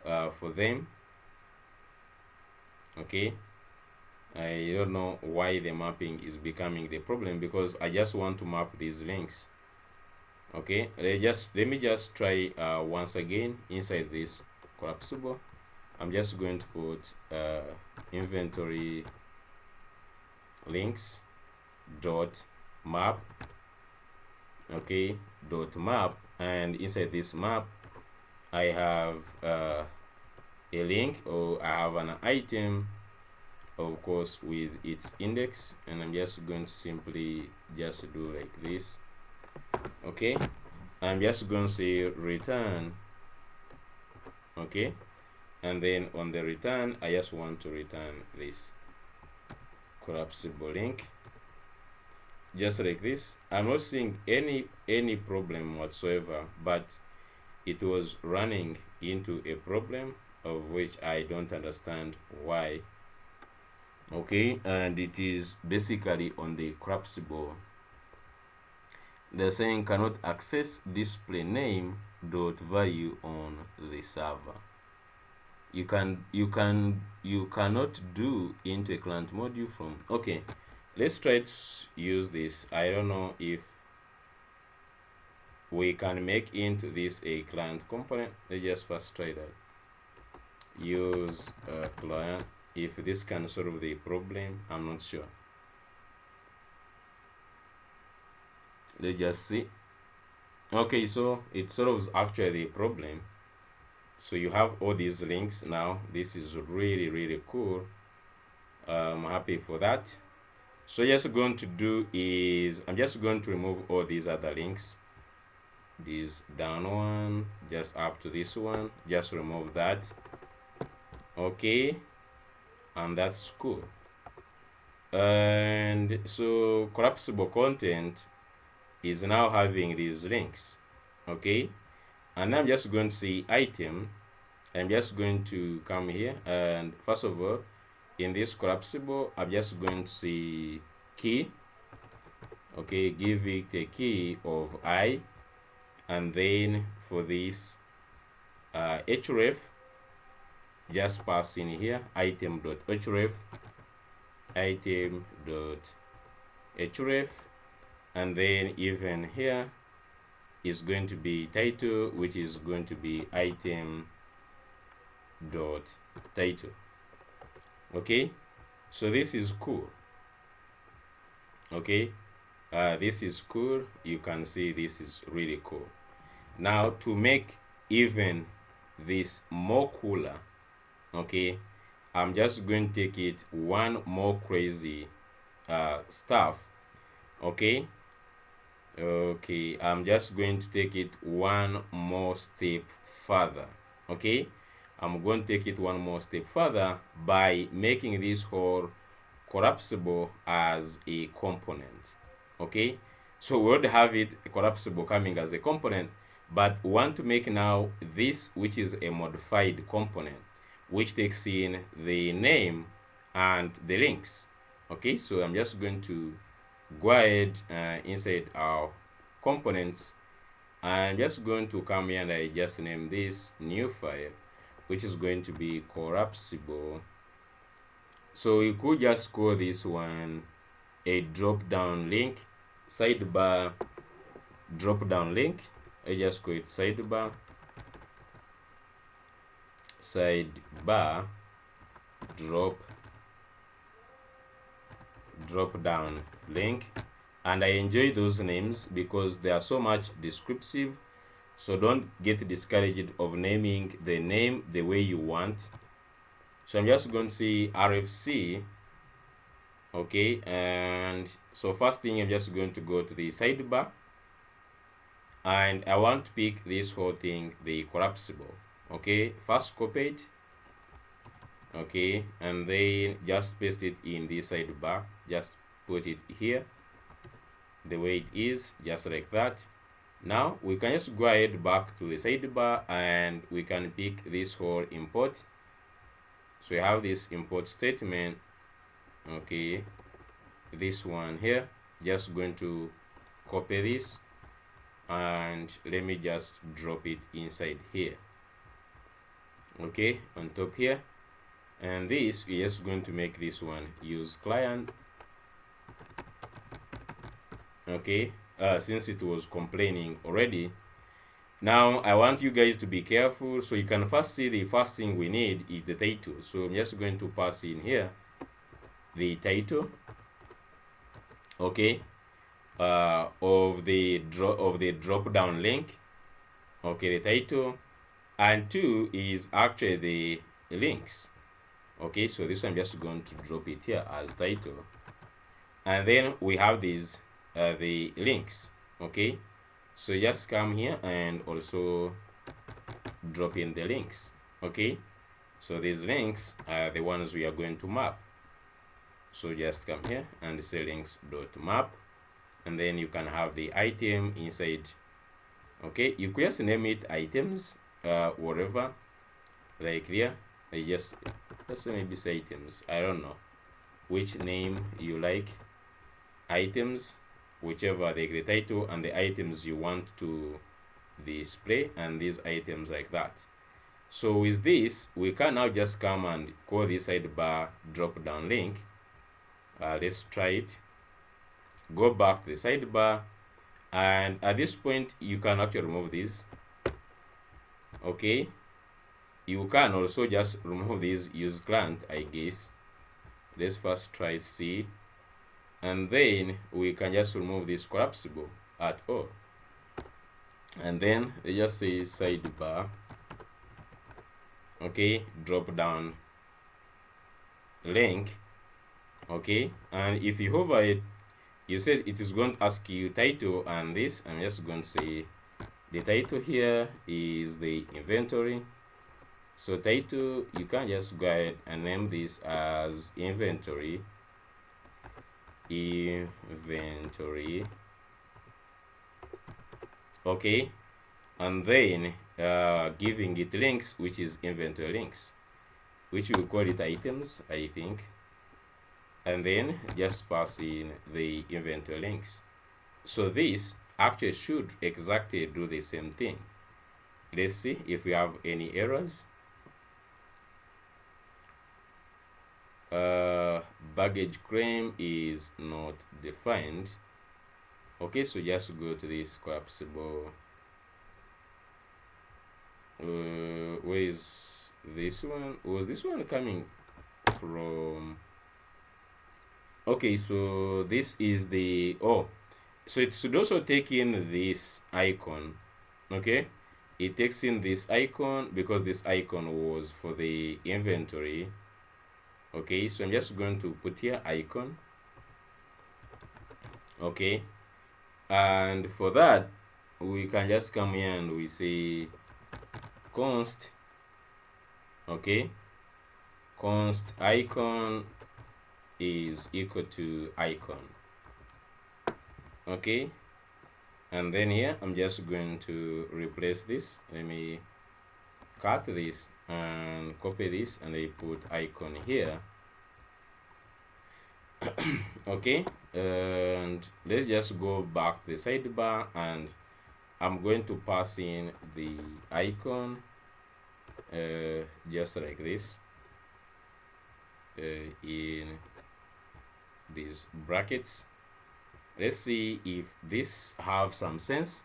for them. Okay, I don't know why the mapping is becoming the problem, because I just want to map these links. Okay, let me just try once again inside this collapsible. I'm just going to put inventory links dot map. Okay, dot map, and inside this map I have a link, or I have an item, of course, with its index, and I'm just going to simply just do like this. Okay, I'm just going to say return. Okay, and then on the return, I just want to return this collapsible link, just like this. I'm not seeing any problem whatsoever, but it was running into a problem of which I don't understand why. Okay, and it is basically on the collapsible. They're saying cannot access display name dot value on the server. You cannot do into a client module from. Okay, let's try to use this. I don't know if we can make into this a client component. Let's just first try that. Use a client. If this can solve the problem, I'm not sure. Let's just see. Okay, so it solves actually the problem. So you have all these links now. This is really cool. I'm happy for that. So just going to do is I'm just going to remove all these other links. This down one, just up to this one, just remove that. Okay, and that's cool. And so collapsible content is now having these links. Okay, and I'm just going to say item. I'm just going to come here, and first of all, in this collapsible, I'm just going to say key. Okay, give it a key of I, and then for this href, just pass in here item.href, item.href, and then even here is going to be title, which is going to be item.title. Okay, so this is cool. Okay, this is cool. You can see this is really cool. Now to make even this more cooler, okay, I'm just going to take it one more crazy stuff, okay. Okay, I'm just going to take it one more step further, okay. I'm going to take it one more step further by making this whole collapsible as a component, okay. So we already have it collapsible coming as a component, but we want to make now this, which is a modified component, which takes in the name and the links, okay. So I'm just going to go ahead inside our components. I'm just going to come here and I just name this new file, which is going to be collapsible. So you could just call this one a drop down link, sidebar drop down link. I just call it sidebar drop down link. And I enjoy those names because they are so much descriptive, so don't get discouraged of naming the name the way you want. So I'm just going to say RFC, okay. And so first thing, I'm just going to go to the sidebar and I want to pick this whole thing, the collapsible, okay. First copy it, okay, and then just paste it in the sidebar. Just put it here the way it is, just like that. Now we can just go ahead back to the sidebar and we can pick this whole import. So we have this import statement, okay, this one here. Just going to copy this and let me just drop it inside here, okay, on top here. And this, we're just going to make this one use client, okay, since it was complaining already. Now I want you guys to be careful. So you can first see the first thing we need is the title. So I'm just going to pass in here the title, okay, of the drop down link, okay, the title, and 2 is actually the links, okay. So this one I'm just going to drop it here as title, and then we have these the links, okay. So just come here and also drop in the links, okay. So these links are the ones we are going to map. So just come here and say links.map, and then you can have the item inside, okay. You could just name it items, whatever, like there. I just maybe say items, I don't know which name you like, items, whichever, the title and the items you want to display, and these items like that. So with this, we can now just come and call this sidebar drop down link. Let's try it. Go back to the sidebar, and at this point you can actually remove this, okay. You can also just remove this, use client, I guess. Let's first try C, and then we can just remove this collapsible at all, and then they just say sidebar, okay, drop down link, okay. And if you hover it, you said it is going to ask you title, and this, I'm just going to say the title here is the inventory. So title, you can just go ahead and name this as inventory, okay. And then giving it links, which is inventory links, which we call it items, I think. And then just pass in the inventory links. So this actually should exactly do the same thing. Let's see if we have any errors. Baggage claim is not defined, okay. So just go to this collapsible, where is this one? Was this one coming from? Okay, so this is the, oh, so it should also take in this icon, okay. it takes in this icon because this icon was for the inventory. Okay, so I'm just going to put here icon. Okay, and for that we can just come here and we say const, okay, const icon is equal to icon. Okay, and then here I'm just going to replace this. Let me cut this and copy this, and I put icon here. Okay, and let's just go back to the sidebar, and I'm going to pass in the icon just like this in these brackets. Let's see if this have some sense.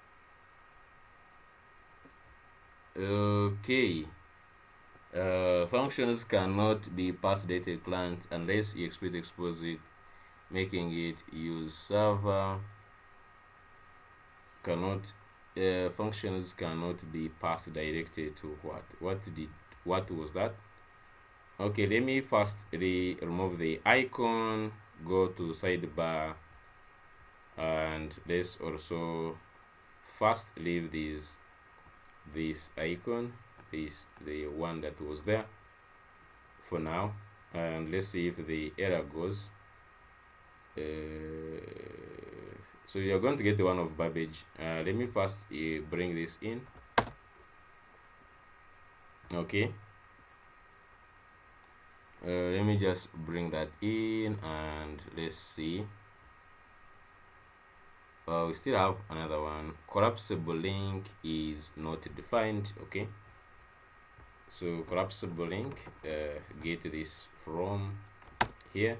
Okay, functions cannot be passed data client unless you expose it, making it use server. Cannot functions cannot be passed directly to what was that? Okay, let me first remove the icon, go to sidebar, and let's also first leave this icon, the one that was there for now, and let's see if the error goes. So you're going to get the one of Babbage. Let me first bring this in. Okay, let me just bring that in, and let's see. We still have another one. Collapsible link is not defined. Okay, so collapsible link, get this from here.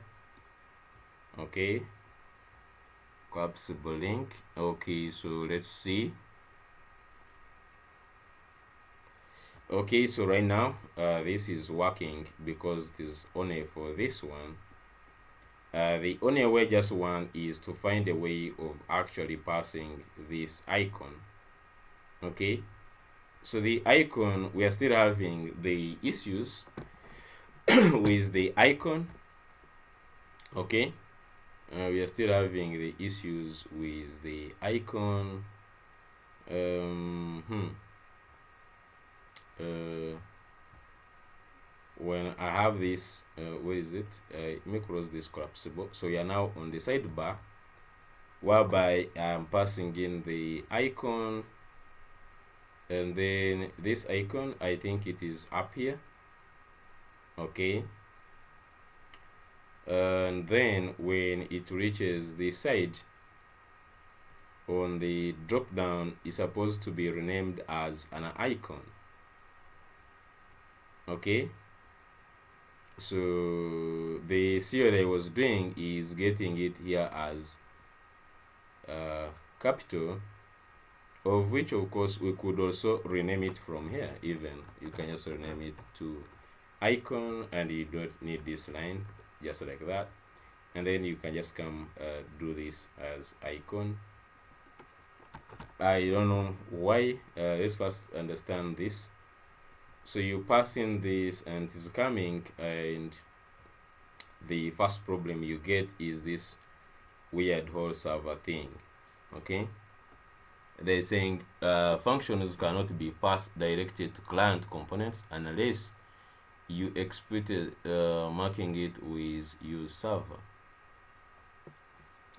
Okay, collapsible link. Okay, so let's see. Okay, so right now this is working because it is only for this one. The only way just one is to find a way of actually passing this icon. Okay, so the icon, we are still having the issues with the icon. Okay, we are still having the issues with the icon. When I have this, where is it? Let me close this collapsible. So you are now on the sidebar, whereby I'm passing in the icon, and then this icon, I think it is up here. Okay, and then when it reaches the side on the drop down, is supposed to be renamed as an icon. Okay, so the CL I was doing is getting it here as capital, of which of course we could also rename it from here. Even you can just rename it to icon, and you don't need this line, just like that, and then you can just come do this as icon. I don't know why. Let's first understand this. So you pass in this, and it's coming, and the first problem you get is this weird whole server thing. Okay, they're saying functions cannot be passed directly to client components unless you explicit marking it with use server.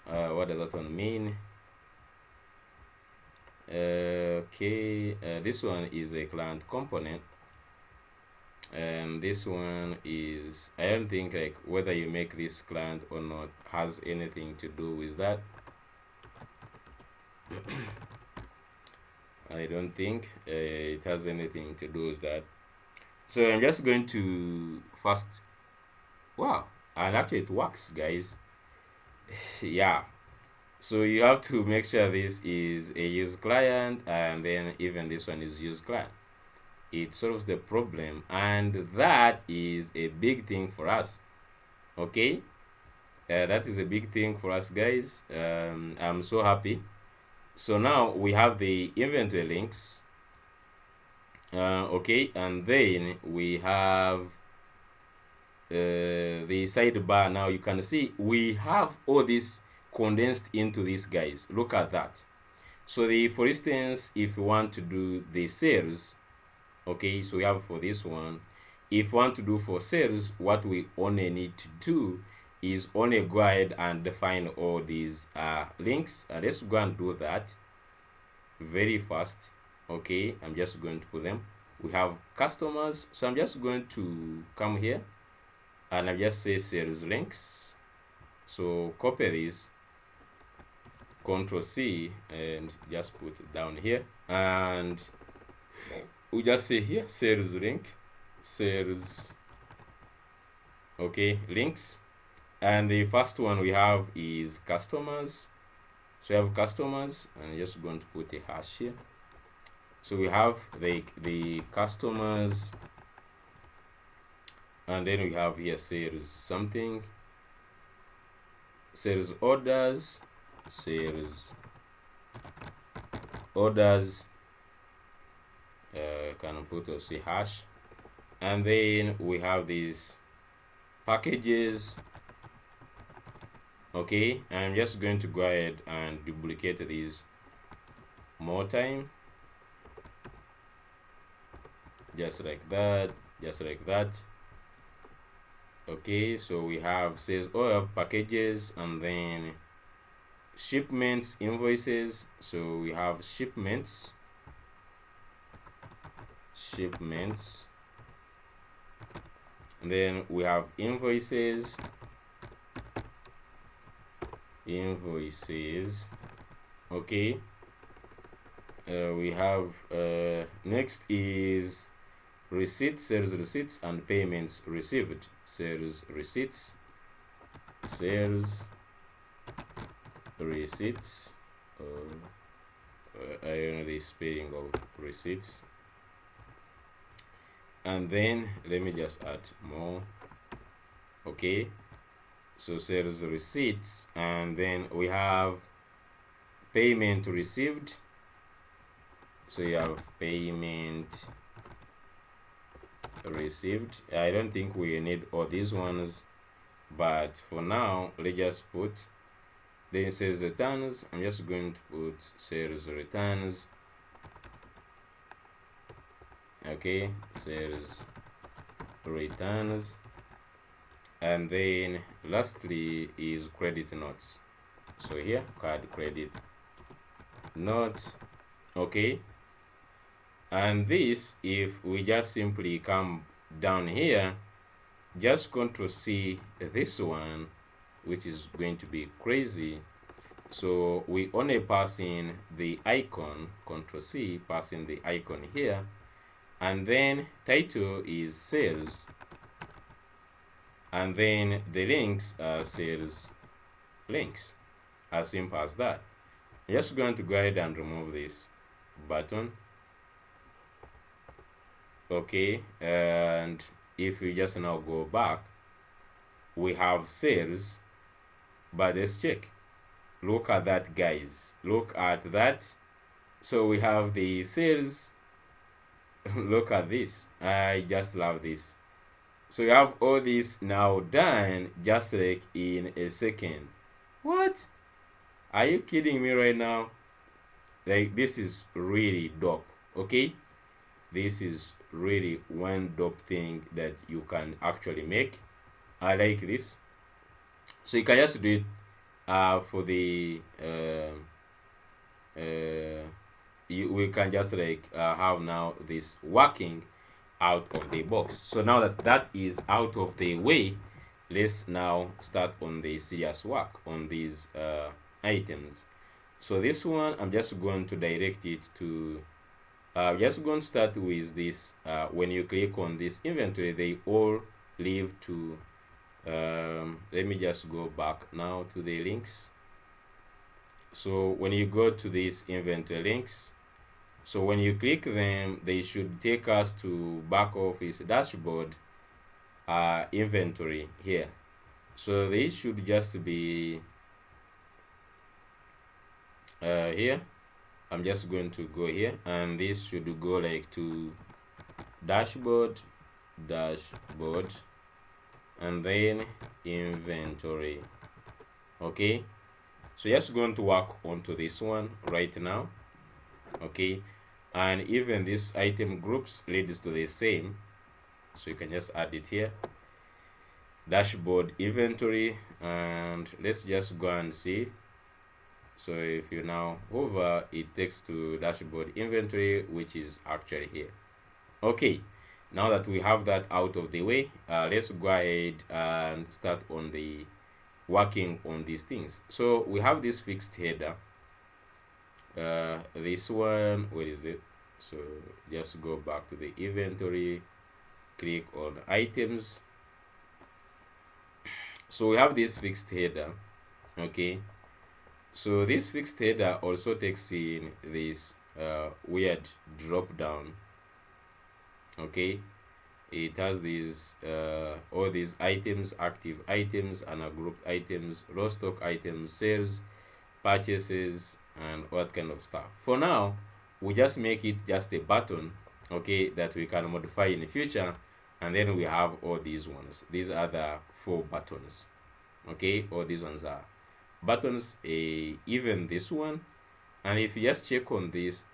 What does that one mean? Okay, this one is a client component, and this one is, I don't think like whether you make this client or not has anything to do with that. I don't think it has anything to do with that. So I'm just going to first, wow, and actually it works, guys. Yeah, so you have to make sure this is a use client, and then even this one is use client. It solves the problem, and that is a big thing for us. Okay, that is a big thing for us, guys. I'm so happy. So now we have the inventory links. Okay, and then we have the sidebar. Now you can see we have all this condensed into these guys. Look at that. So for instance, if you want to do the sales, okay, so we have for this one, if you want to do for sales, what we only need to do is only go ahead and define all these links. Let's go and do that very fast. Okay, I'm just going to put them. We have customers, so I'm just going to come here and I just say sales links. So copy this, Control C, and just put it down here, and we just say here sales link, sales, okay, links. And the first one we have is customers. So we have customers, and I'm just going to put a hash here. So we have the customers, and then we have here sales something, sales orders, sales orders, can put also hash, and then we have these packages. Okay, I'm just going to go ahead and duplicate these more time, just like that, just like that. Okay, so we have says all of packages, and then shipments, invoices. So we have shipments, and then we have invoices, okay. We have next is receipts, sales receipts, and payments received. Sales receipts, sales receipts, I don't know the spelling of receipts. And then let me just add more. Okay, so sales receipts, and then we have payment received. So you have payment received. I don't think we need all these ones, but for now let's just put, then sales returns. I'm just going to put sales returns. Okay, sales returns. And then lastly is credit notes. So here, card credit notes. Okay, and this, if we just simply come down here, just Control C this one, which is going to be crazy. So we only pass in the icon, Control C, pass in the icon here, and then title is sales, and then the links are sales links. As simple as that. I'm just going to go ahead and remove this button. Okay, and if we just now go back, we have sales, but let's check. Look at that, guys. Look at that. So we have the sales. Look at this. I just love this. So you have all this now done just like in a second. What? Are you kidding me right now? Like, this is really dope. Okay, this is really one dope thing that you can actually make. I like this. So you can just do it for the we can just like have now this working out of the box. So now that that is out of the way, let's now start on the serious work on these items. So this one, I'm just going to direct it to just going to start with this. When you click on this inventory, they all leave to let me just go back now to the links. So when you go to these inventory links, so when you click them, they should take us to back office dashboard inventory here. So they should just be here. I'm just going to go here, and this should go like to dashboard, and then inventory. Okay, so just going to work onto this one right now. Okay, and even this item groups leads to the same, so you can just add it here, dashboard inventory, and let's just go and see. So if you now hover, it takes to dashboard inventory, which is actually here. Okay, now that we have that out of the way, let's go ahead and start on the working on these things. So we have this fixed header. This one, where is it? So just go back to the inventory, click on items. So we have this fixed header. Okay, so this fixed header also takes in this weird drop down. Okay, it has these all these items, active items, ungrouped items, raw stock items, sales, purchases, and what kind of stuff. For now, we just make it just a button, okay, that we can modify in the future, and then we have all these ones. These are the 4 buttons. Okay, all these ones are buttons, even this one. And if you just check on this,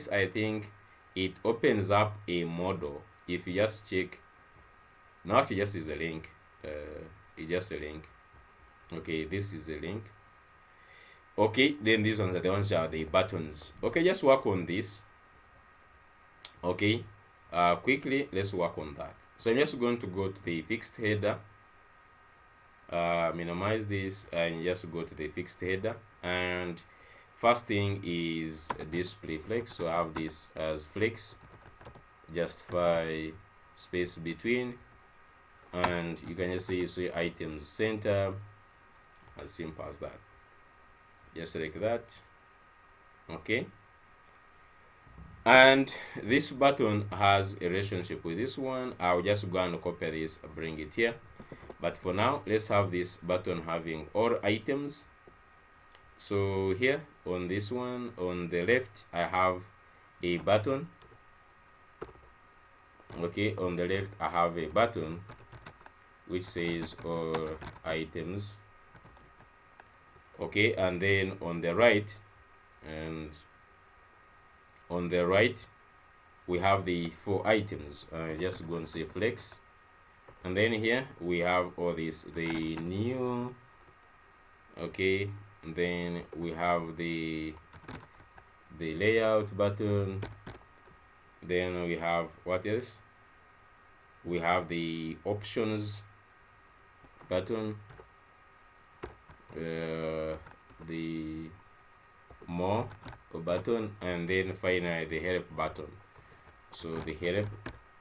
I think it opens up a model. If you just check, no, actually just is a link, it's just a link. Okay, this is a link. Okay, then these ones are the ones that are the buttons. Okay, just work on this. Okay, quickly let's work on that. So I'm just going to go to the fixed header, minimize this, and just go to the fixed header. And first thing is display flex. So I have this as flex, justify space between, and you can just see items center, as simple as that, just like that. Okay, and this button has a relationship with this one. I'll just go and copy this, bring it here, but for now let's have this button having all items. So here on this one on the left, I have a button. Okay, on the left I have a button which says all items. Okay, and then on the right, we have the 4 items. Just go and say flex, and then here we have all this, the new. Okay, and then we have the layout button. Then we have what else? We have the options button, the more button, and then finally the help button. So the help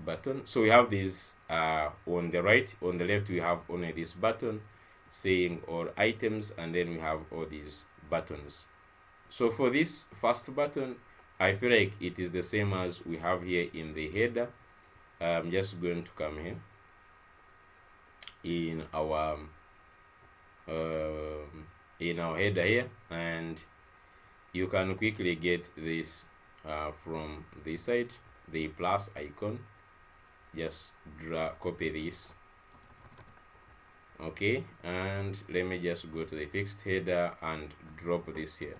button. So we have these on the right. On the left we have only this button saying all items, and then we have all these buttons. So for this first button, I feel like it is the same as we have here in the header. I'm just going to come here in our header here, and you can quickly get this from this side, the plus icon. Just copy this. Okay, and let me just go to the fixed header and drop this here.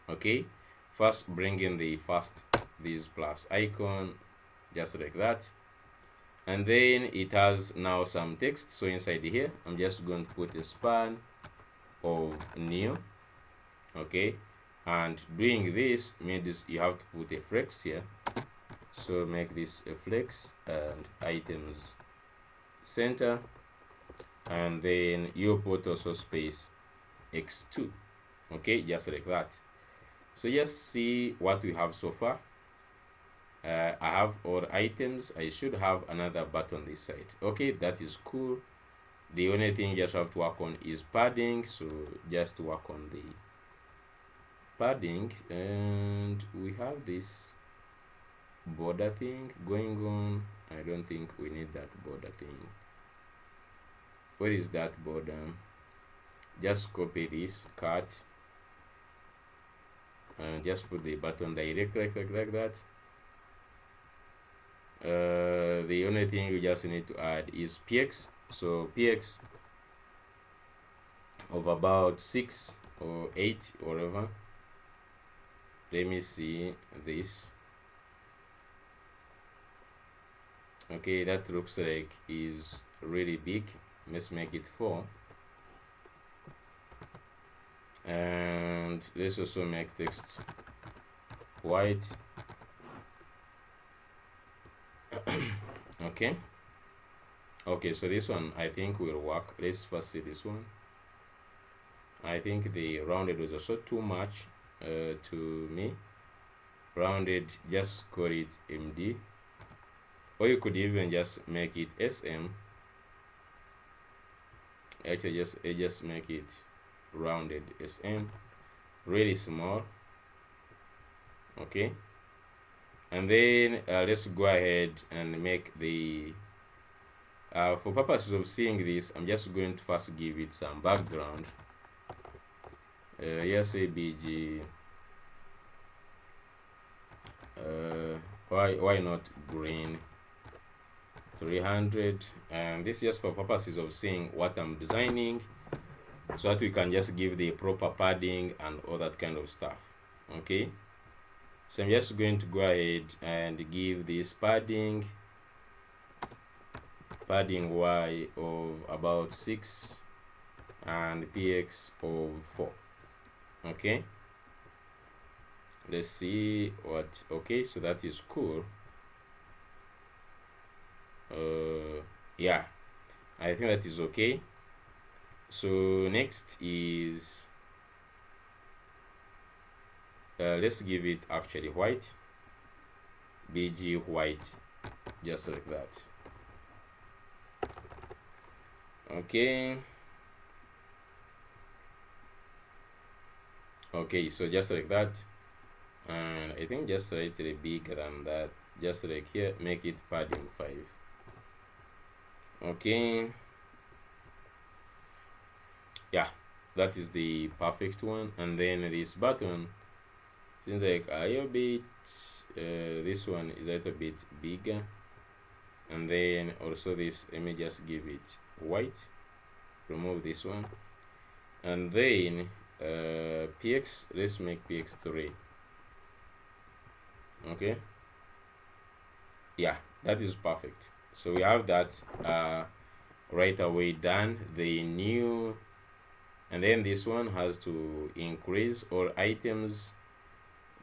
Okay, first bring in this plus icon, just like that, and then it has now some text. So inside here I'm just going to put a span of new. Okay, and doing this means you have to put a flex here. So make this a flex and items center, and then you put also space x2. Okay, just like that. So just see what we have so far. I have all items. I should have another button this side. Okay, that is cool. The only thing you just have to work on is padding. So just work on the padding, and we have this border thing going on. I don't think we need that border thing. Where is that border? Just copy this, cut, and just put the button direct like that. The only thing you just need to add is px. So px of about 6 or 8, whatever. Let me see this. Okay, that looks like is really big. Let's make it 4. And let's also make text white. Okay, so this one I think will work. Let's first see this one. I think the rounded was also too much to me. Rounded, just call it MD, or you could even just make it SM. Actually, just make it rounded SM, really small. Okay, and then let's go ahead and make the for purposes of seeing this, I'm just going to first give it some background. Yes, ABG. Why not green 300? And this is just for purposes of seeing what I'm designing, so that we can just give the proper padding and all that kind of stuff. Okay, so I'm just going to go ahead and give this padding y of about 6 and px of 4. Okay, let's see what. Okay, so that is cool. Yeah, I think that is okay. So next is let's give it actually white, bg white, just like that. Okay, so just like that, and I think just slightly bigger than that, just like here, make it padding 5. Okay, yeah, that is the perfect one. And then this button seems like a little bit this one is a little bit bigger, and then also this, let me just give it white, remove this one, and then px, let's make px 3. Okay, yeah, that is perfect. So we have that right away done. The new, and then this one has to increase all items.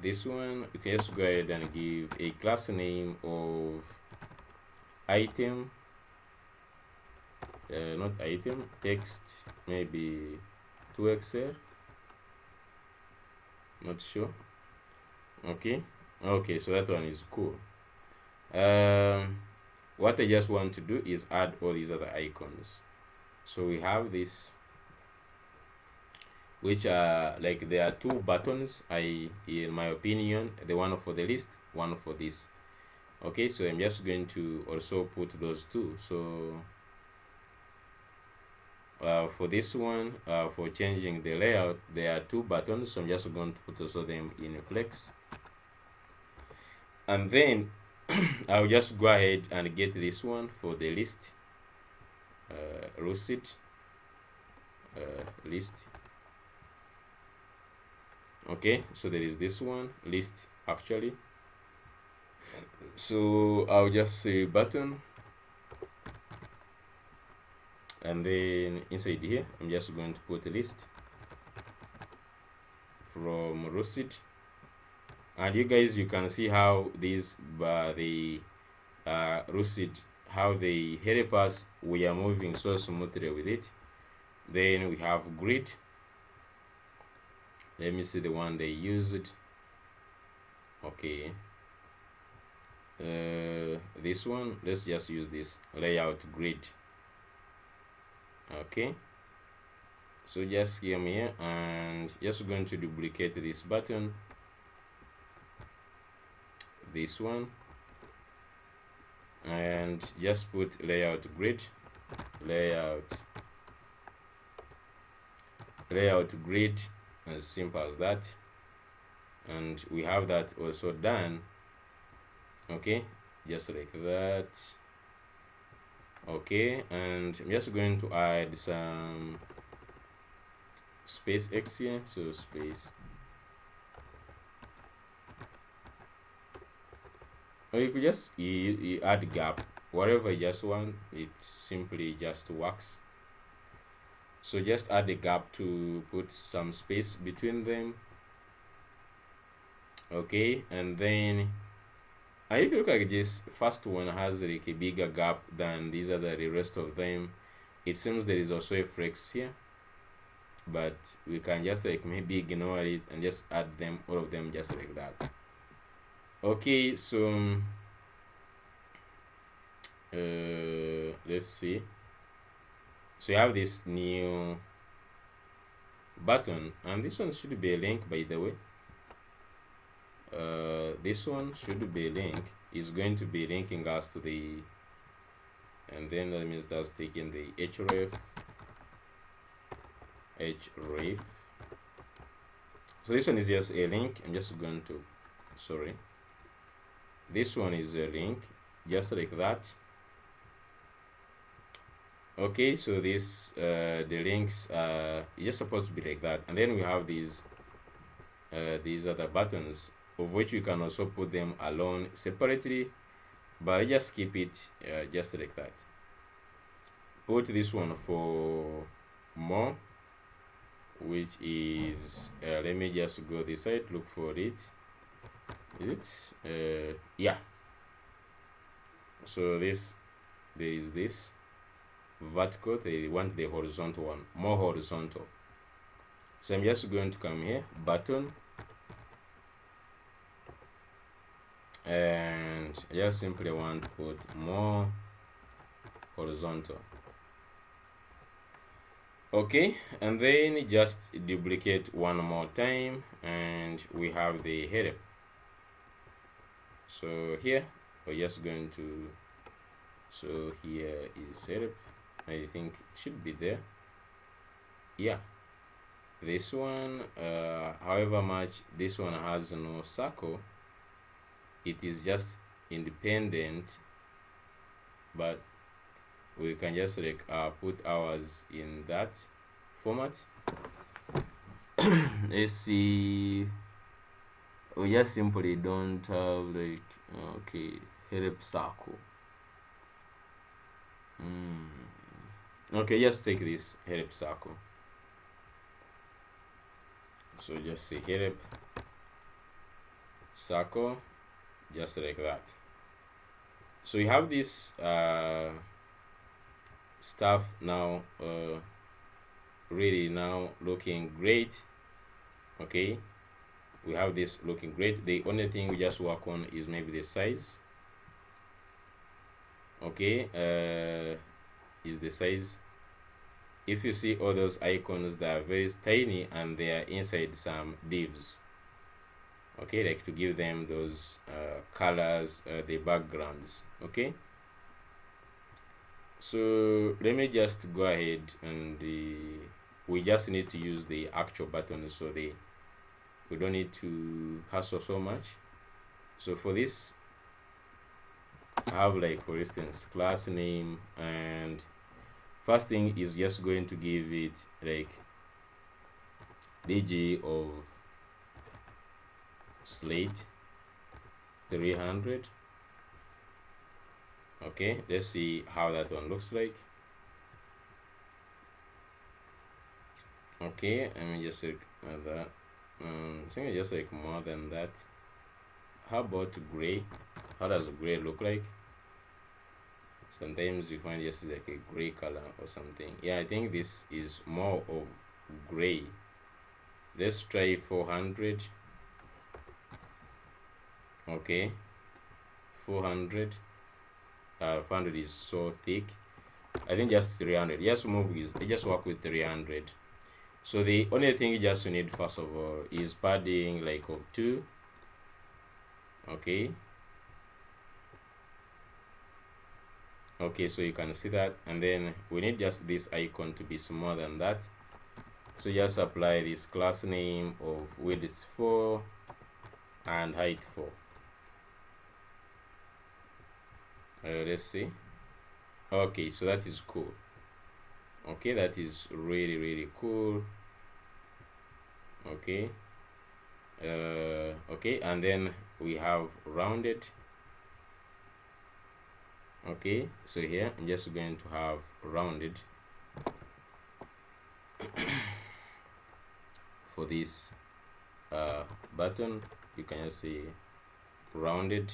This one you can just go ahead and give a class name of item, not item, text, maybe 2xl, not sure. Okay, so that one is cool. What I just want to do is add all these other icons. So we have this, which are like, there are 2 buttons, in my opinion, the one for the list, one for this. Okay, so I'm just going to also put those 2. So for this one, for changing the layout, there are 2 buttons, so I'm just going to put also them in flex. And then I'll just go ahead and get this one for the list, lucid list. Okay, so there is this one, list actually. So I'll just say button, and then inside here I'm just going to put a list from lucid. And you guys, you can see how these the lucid, how they help us, we are moving so smoothly with it. Then we have grid. Let me see the one they used. Okay, this one, let's just use this layout grid. Okay, so just come here and just going to duplicate this button, this one, and just put layout grid, layout grid, as simple as that. And we have that also done. Okay, just like that. Okay, and I'm just going to add some space X here, so space, or you could just you add gap, whatever you just want. It simply just works. So just add a gap to put some space between them. Okay, and then if you look at this first one has like a bigger gap than these other the rest of them. It seems there is also a flex here, but we can just like maybe ignore it and just add them, all of them, just like that. Okay, so let's see. So you have this new button, and this one should be a link, by the way. This one should be a link, is going to be linking us to the, and then that means that's taking the href. So this one is just a link. I'm just going to, sorry, this one is a link, just like that. Okay, so this the links is just supposed to be like that, and then we have these other buttons, of which you can also put them alone separately, but I just keep it just like that. Put this one for more, which is let me just go this side, look for it. Is it yeah, so this, there is this vertical, they want the horizontal one, more horizontal. So I'm just going to come here, button, and I just simply want to put more horizontal. Okay, and then just duplicate one more time, and we have the header. So here we're just going to, so here is header. I think it should be there. Yeah, this one, however much this one has no circle, it is just independent, but we can just like put ours in that format. Let's see, we just simply don't have like, okay, help circle. Okay, just take this help circle. So just say help circle, just like that. So you have this stuff now really now looking great. Okay, we have this looking great. The only thing we just work on is maybe the size. Okay, is the size. If you see all those icons that are very tiny and they are inside some divs, okay, like to give them those colors, the backgrounds. Okay, so let me just go ahead and we just need to use the actual buttons, so we don't need to hassle so much. So for this, I have like, for instance, class name, and first thing is just going to give it like dg of slate 300. Okay, let's see how that one looks like. Okay, let me just like that. I think I just like more than that. How about gray? How does gray look like? Sometimes you find just like a gray color or something. Yeah, I think this is more of gray. Let's try 400. Okay, 400. 400 is so thick. I think just 300. Just move is, I just work with 300. So the only thing you just need first of all is padding like of 2. Okay, okay, so you can see that, and then we need just this icon to be smaller than that. So just apply this class name of width 4 and height 4. Let's see. Okay, so that is cool. Okay, that is really cool. Okay. Okay, and then we have rounded. Okay, so here I'm just going to have rounded for this button. You can just say rounded.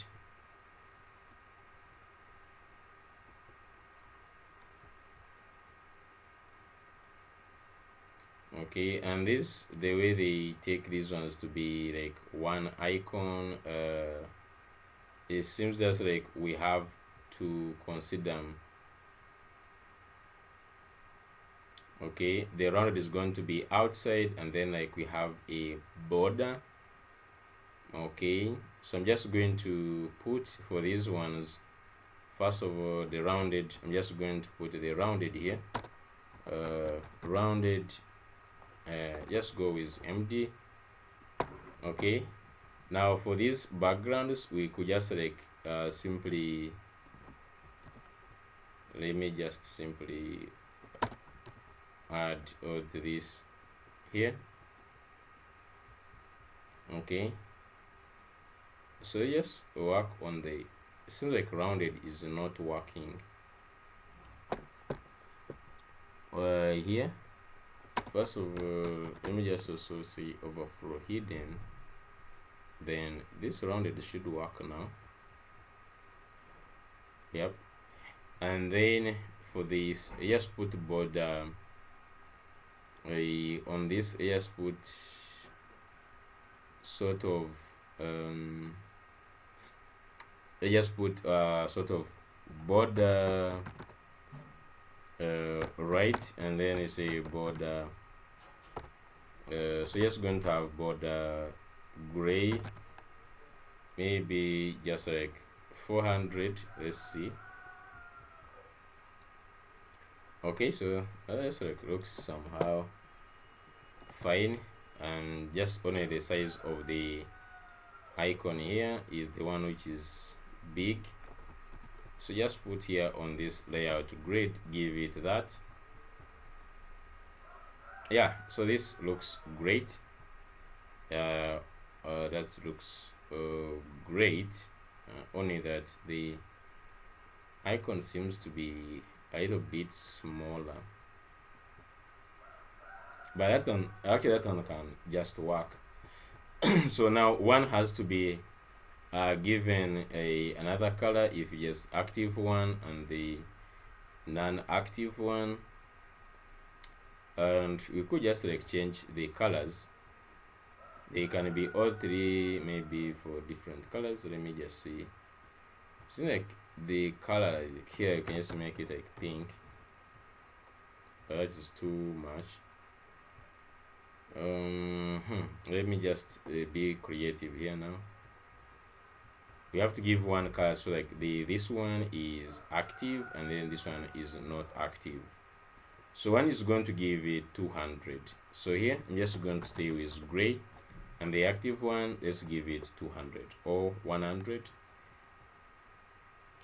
Okay, and this, the way they take these ones to be like one icon, it seems just like we have to consider. Okay, the rounded is going to be outside, and then like we have a border. Okay, so I'm just going to put for these ones, first of all, the rounded, I'm just going to put the rounded here. Rounded, just go with empty. Okay, now for these backgrounds, we could just like simply, let me just simply add all to this here. Okay, so just work on the, it seems like rounded is not working here. First of all, let me just also see overflow hidden, then this rounded should work now. Yep, and then for this, just put border on this, just put sort of just put sort of border right, and then you say border, so just going to have border gray, maybe just like 400. Let's see. Okay, so that's like looks somehow fine, and just only the size of the icon here is the one which is big, so just put here on this layout grid, give it that. Yeah, so this looks great. That looks great, only that the icon seems to be a little bit smaller, but that one, actually that one can just work. So now one has to be given another color if you just active one and the non-active one, and we could just like change the colors. They can be all three, maybe for different colors. Let me just see. So like the color like here, you can just make it like pink. That is too much. Let me just be creative here now. We have to give one color, so like this one is active and then this one is not active. So one is going to give it 200. So here I'm just going to stay with gray, and the active one, let's give it 200 or 100.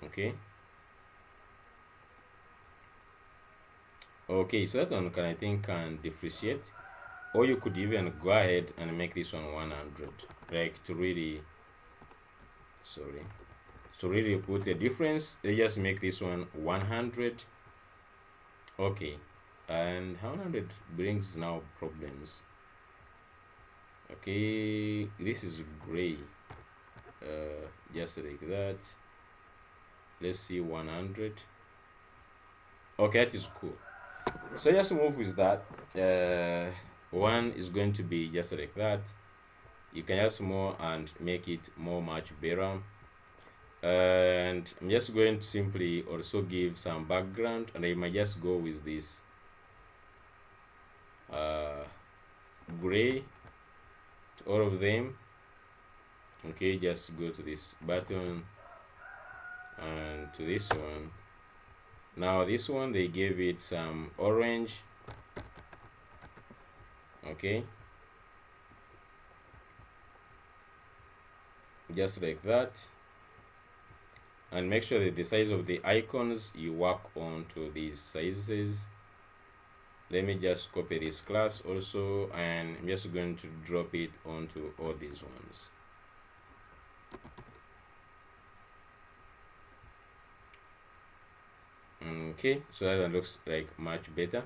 Okay. Okay, so that one can, I think, can differentiate, or you could even go ahead and make this one 100, like to really, sorry, to really put a difference. They just make this one 100. Okay, and 100 brings now problems. Okay, this is gray, just like that. Let's see 100. Okay, that is cool. So just move with that. One is going to be just like that. You can just more and make it more much better. And I'm just going to simply also give some background, and I might just go with this gray to all of them. Okay, just go to this button and to this one. Now this one, they gave it some orange. Okay, just like that. and make sure that the size of the icons you work on to these sizes. Let me just copy this class also, and I'm just going to drop it onto all these ones. Okay, so that looks like much better,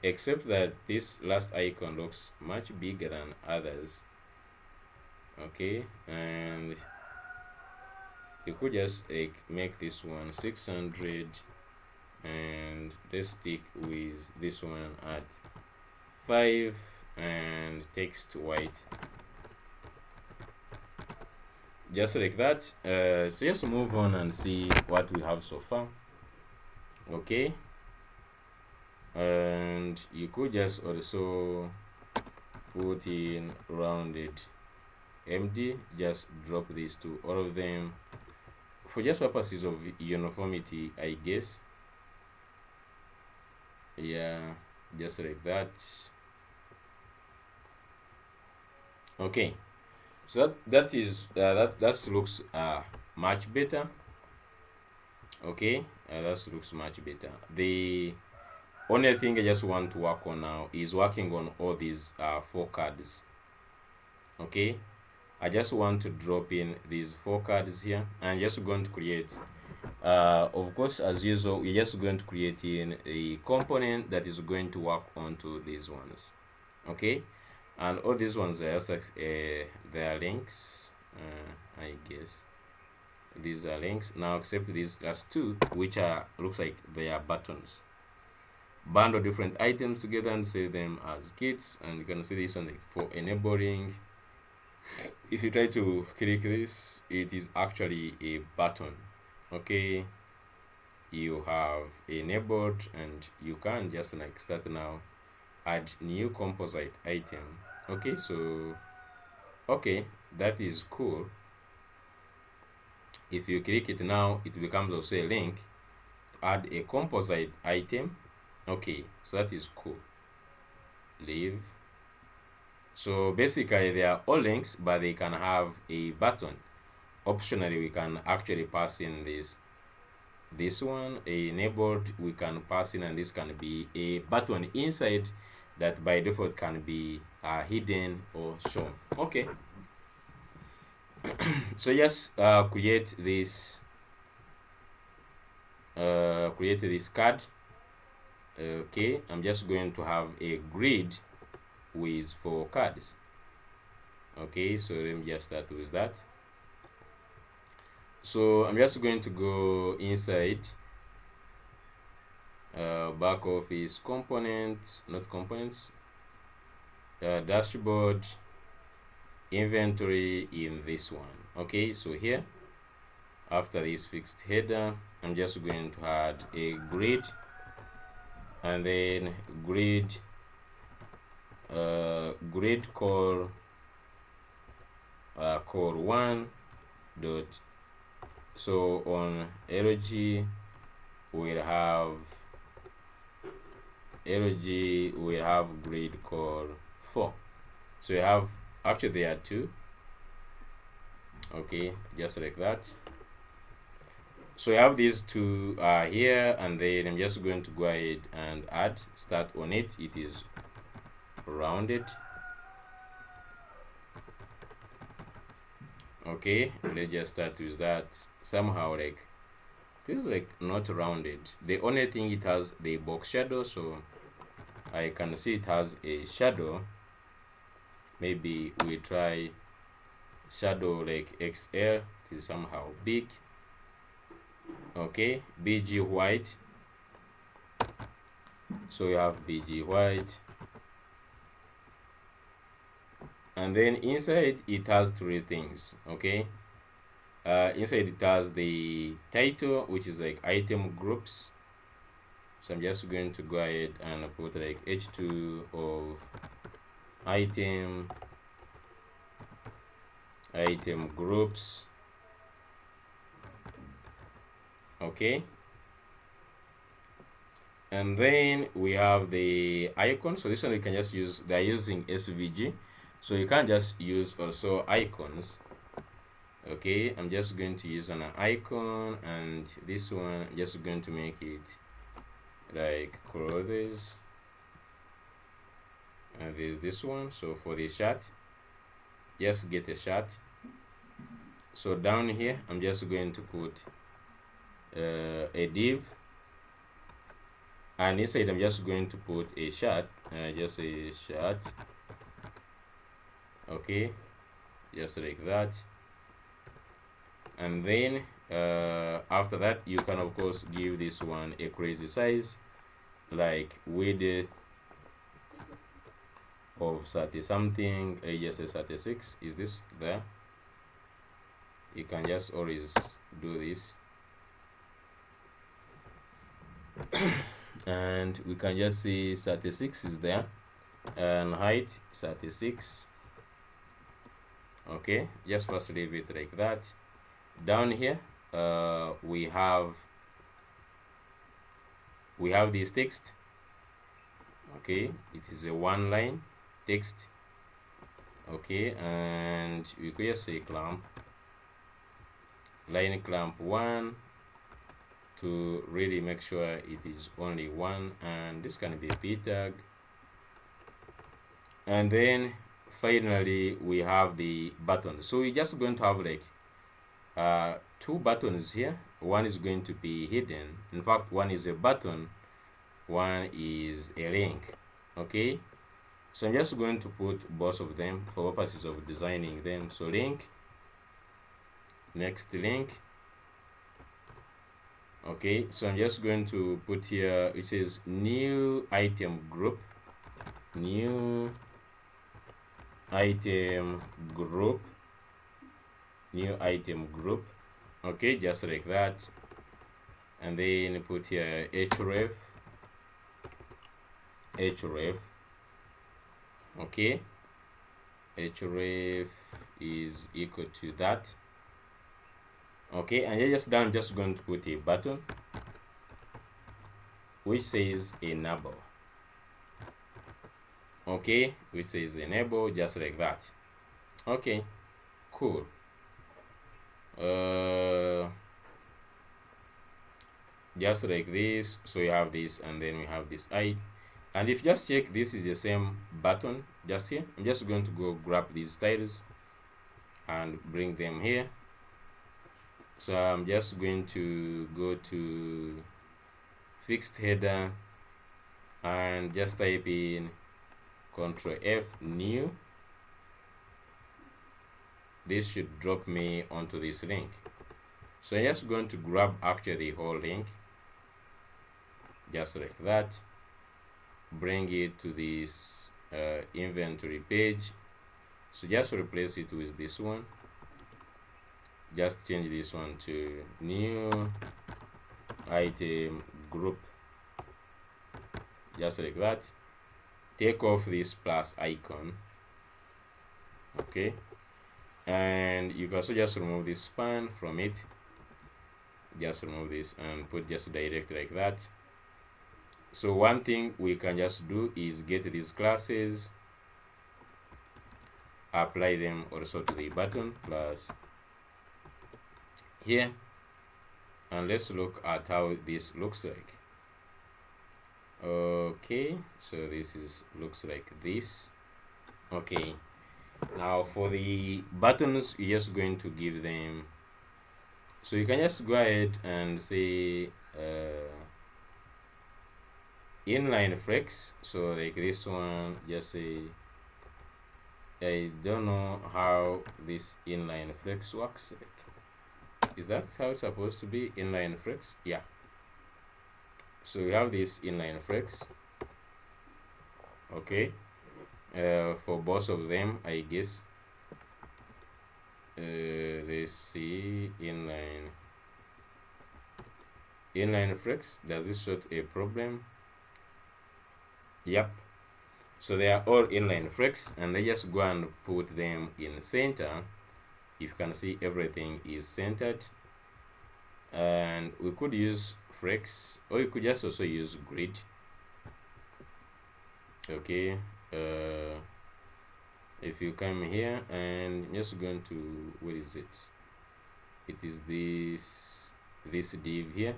except that this last icon looks much bigger than others. Okay, and you could just like make this one 600, and let's stick with this one at 5, and text white, just like that. So just move on and see what we have so far. Okay, and you could just also put in rounded MD, just drop these to all of them for just purposes of uniformity, I guess. Yeah, just like that. Okay, so that looks much better. Okay, that looks much better. The only thing I just want to work on now is working on all these 4 cards. Okay, I just want to drop in these 4 cards here, and I'm just going to create of course, as usual, we're just going to create in a component that is going to work onto these ones. Okay, and all these ones are just like they are links, I guess these are links now, except these last 2, which are looks like they are buttons. Bundle different items together and save them as kits, and you can see this one like for enabling. If you try to click this, it is actually a button. Okay, you have enabled, and you can just like start now, add new composite item. Okay, so okay, that is cool. If you click it now, it becomes also a link to add a composite item. Okay, so that is cool. Leave. So basically they are all links, but they can have a button. Optionally, we can actually pass in this one enabled, we can pass in, and this can be a button inside that by default can be hidden or shown. Okay, so just create this card. Okay, I'm just going to have a grid with 4 cards. Okay, so let me just start with that. So I'm just going to go inside back office components, not components, dashboard, inventory in this one. Okay, so here after this fixed header, I'm just going to add a grid, and then grid call 1 dot. So on LG we'll have grid call 4. So you have, actually there are 2. Okay, just like that. So you have these 2 here, and then I'm just going to go ahead and add start on it. It is rounded. Okay, let's just start with that. Somehow like this is like not rounded. The only thing, it has the box shadow, so I can see it has a shadow. Maybe we try shadow like XL. It is somehow big. Okay, BG white. So we have BG white, and then inside it has 3 things. Okay, inside it has the title, which is like item groups. So I'm just going to go ahead and put like h2 of item groups. Okay, and then we have the icon. So this one you can just use, they're using SVG, so you can just use also icons. Okay, I'm just going to use an icon, and this one I'm just going to make it like clothes, and there's this one. So for the shot, just get a shot. So down here I'm just going to put a div, and inside I'm just going to put a shot, just a shot. Okay, just like that. And then after that, you can of course give this one a crazy size, like width of 30 something, just a 36. Is this there? You can just always do this. And we can just see 36 is there, and height 36. Okay, just first leave it like that. Down here we have this text. Okay, it is a one line text. Okay, and we could just say clamp, line clamp 1, to really make sure it is only one, and this can be a p tag. And then finally we have the button. So we're just going to have like two buttons here. One is going to be hidden. In fact, one is a button, one is a link. Okay, so I'm just going to put both of them for purposes of designing them. So link, next link. Okay, so I'm just going to put here, it says new item group, new item group, new item group. Okay, just like that. And then put here href. Okay, href is equal to that. Okay, and you're just done, just going to put a button which says enable. Okay, which says enable, just like that. Okay, cool. Just like this. So you have this, and then we have this I. And if you just check, this is the same button just here. I'm just going to go grab these styles and bring them here. So I'm just going to go to fixed header and just type in Ctrl F new. This should drop me onto this link. So I'm just going to grab actually the whole link, just like that. Bring it to this inventory page. So just replace it with this one. Just change this one to new item group, just like that. Take off this plus icon. Okay, and you can also just remove this span from it. Just remove this and put just direct like that. So one thing we can just do is get these classes, apply them also to the button plus here, and let's look at how this looks like. Okay, so this looks like this. Okay, now for the buttons, you're just going to give them, so you can just go ahead and say inline flex. So like this one, just say, I don't know how this inline flex works. Like, is that how it's supposed to be? Inline flex? Yeah. So we have this inline flex. Okay. For both of them, I guess. Let's see, inline flex. Does this show a problem? Yep. So they are all inline flex, and I just go and put them in center. If you can see, everything is centered. And we could use flex, or you could just also use grid. Okay, if you come here and just going to, where is it? it is this div here.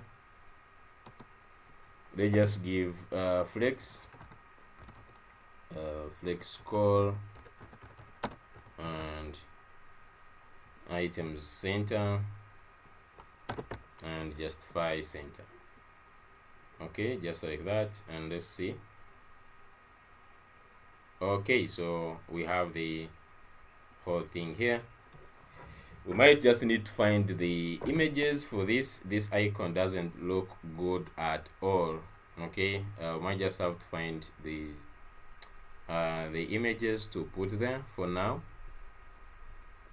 Let's just give flex call and items center and justify center. Okay, just like that, and let's see. Okay, so we have the whole thing here. We might just need to find the images for this. This icon doesn't look good at all. Okay, we might just have to find the images to put there for now.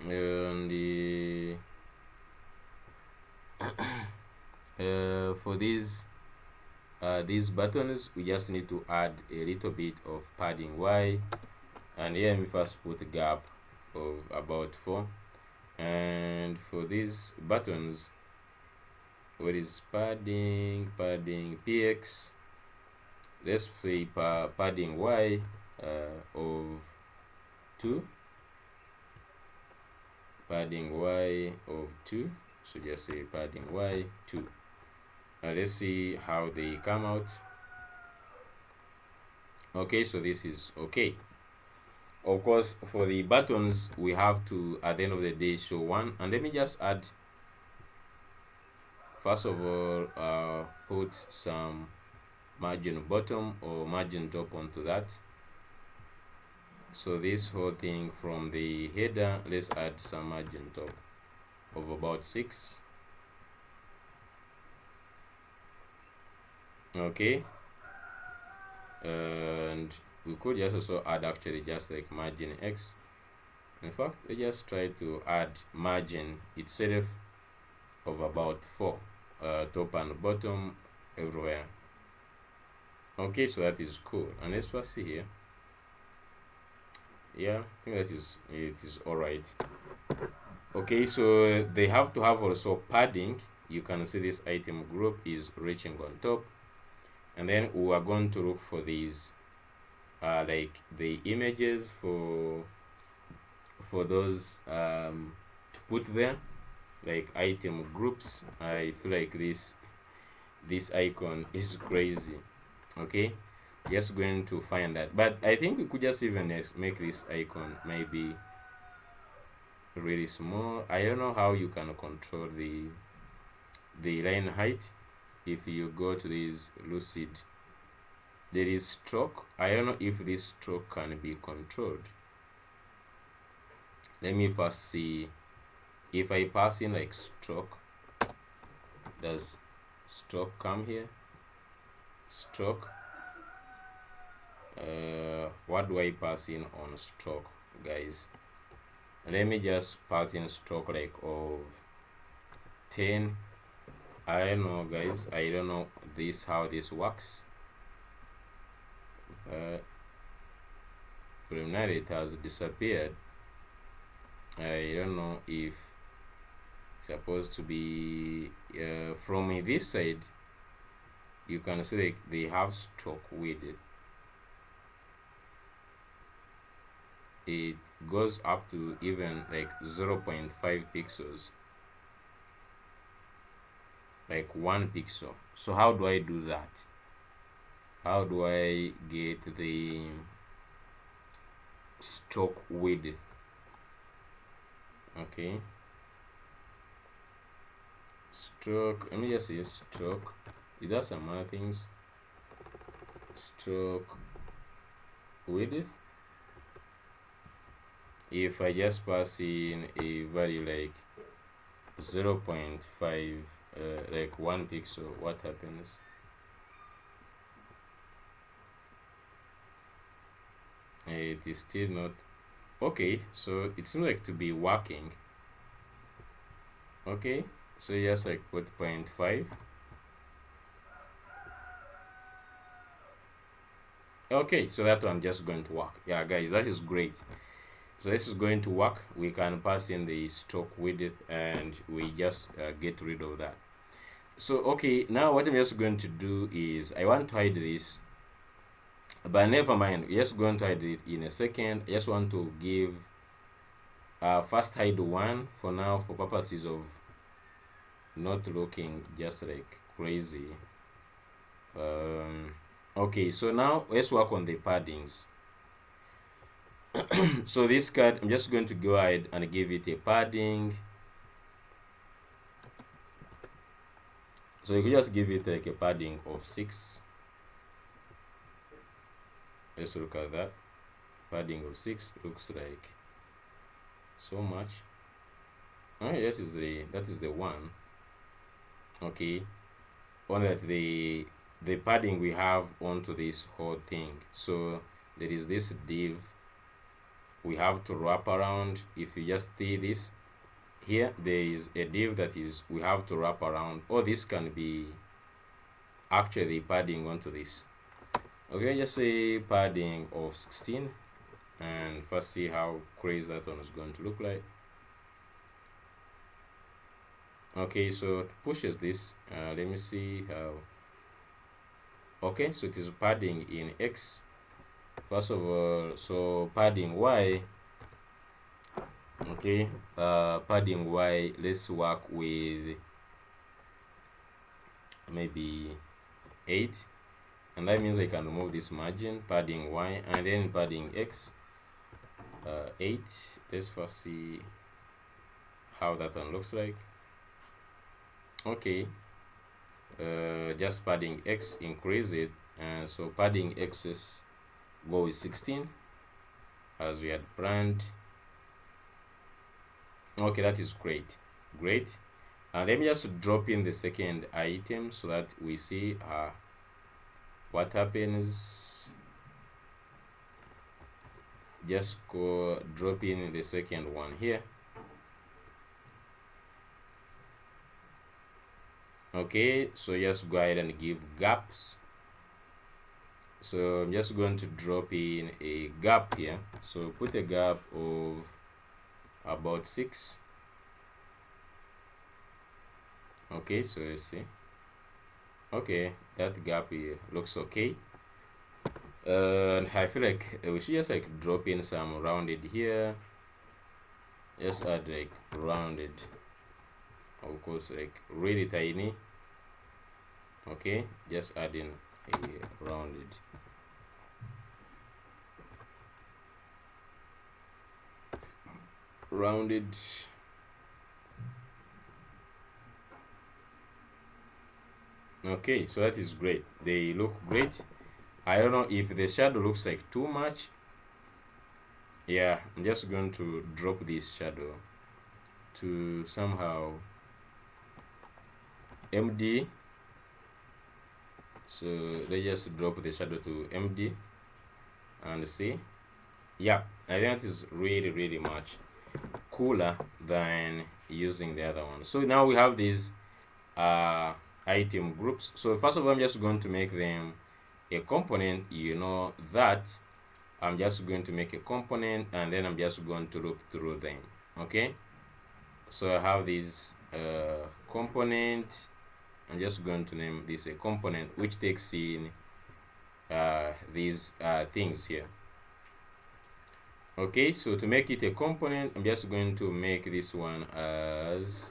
And for these buttons, we just need to add a little bit of padding Y, and here we first put a gap of about 4. And for these buttons, what is padding px, let's say padding Y of 2, padding Y of 2, so just say padding Y 2. Let's see how they come out. Okay, so this is okay. Of course, for the buttons, we have to, at the end of the day, show 1. And let me just add, first of all, put some margin bottom or margin top onto that. So this whole thing from the header, let's add some margin top of about 6. Okay, and we could just also add actually just like margin X. In fact, we just try to add margin itself of about 4, top and bottom everywhere. Okay, so that is cool. And let's first see here. Yeah, I think it is all right. Okay, so they have to have also padding. You can see this item group is reaching on top, and then we are going to look for these like the images for those to put there, like item groups. I feel like this icon is crazy. Okay, just going to find that, but I think we could just even make this icon maybe really small. I don't know how you can control the line height. If you go to this lucid, there is stroke. I don't know if this stroke can be controlled. Let me first see if I pass in like stroke. Does stroke come here? Stroke. What do I pass in on stroke, guys? Let me just pass in stroke like of 10. I don't know, guys. I don't know how this works. Preliminary, it has disappeared. I don't know if it's supposed to be from this side. You can see like they have stroke with it. It goes up to even like 0.5 pixels, like 1 pixel. So how do I do that? How do I get the stroke width? Okay, stroke, let me just say stroke. It does some other things. Stroke width. If I just pass in a value like 0.5, like 1 pixel, what happens? It is still not okay. So it seems like to be working. Okay, so just like put 0.5. Okay, so that one just going to work. Yeah, guys, that is great. So this is going to work. We can pass in the stroke with it, and we just get rid of that. So okay, now what I'm just going to do is I want to hide this, but never mind, we're just going to hide it in a second. I just want to give first hide 1 for now for purposes of not looking just like crazy. Okay, so now let's work on the paddings. So this card, I'm just going to go ahead and give it a padding. So you could just give it like a padding of 6. Let's look at that. Padding of 6 looks like so much. Oh, that is the one. Okay, only that the padding we have onto this whole thing. So there is this div we have to wrap around. If you just see this here, there is a div that is we have to wrap around, or this can be actually padding onto this. Okay, just say padding of 16, and first see how crazy that one is going to look like. Okay, so it pushes this. Let me see how. Okay, so it is padding in X. First of all, so padding Y. Okay, padding Y, let's work with maybe 8, and that means I can remove this margin. Padding Y, and then padding X, 8. Let's first see how that one looks like. Okay, just padding X, increase it, and so padding X's go with 16 as we had planned. Okay, that is great. And let me just drop in the second item so that we see what happens. Just go drop in the second one here. Okay, so just go ahead and give gaps. So I'm just going to drop in a gap here. So put a gap of about 6. Okay, so let's see. Okay, that gap here looks okay. I feel like we should just like drop in some rounded here. Just add like rounded, of course, like really tiny. Okay, just add in a rounded. Okay, so that is great. They look great. I don't know if the shadow looks like too much. Yeah, I'm just going to drop this shadow to somehow MD. So let's just drop the shadow to MD and see. Yeah, I think that is really much cooler than using the other one. So now we have these item groups. So first of all, I'm just going to make them a component. You know that I'm just going to make a component, and then I'm just going to look through them. Okay, so I have this component. I'm just going to name this a component which takes in these things here. Okay, so to make it a component, I'm just going to make this one as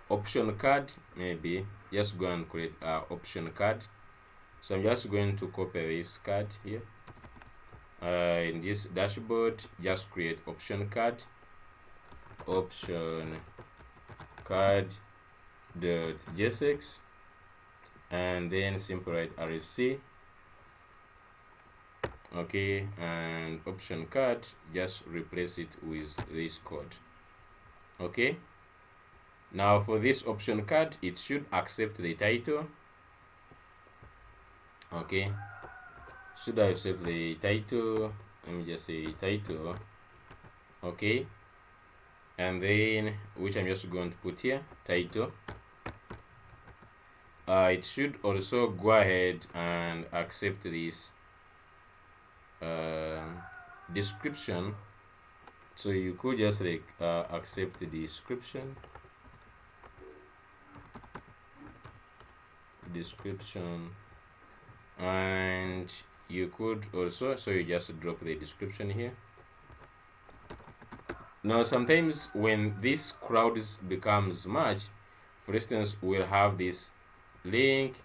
option card. Maybe just go and create option card. So I'm just going to copy this card here. In this dashboard, just create option card dot JSX, and then simple write RFC. Okay, and option card, just replace it with this code. Okay, now for this option card, it should accept the title. Okay, should I accept the title? Let me just say title. Okay, and then which I'm just going to put here, title. It should also go ahead and accept this description. So you could just like accept the description, and you could also, so you just drop the description here. Now sometimes when this crowd becomes much, For instance, we'll have this link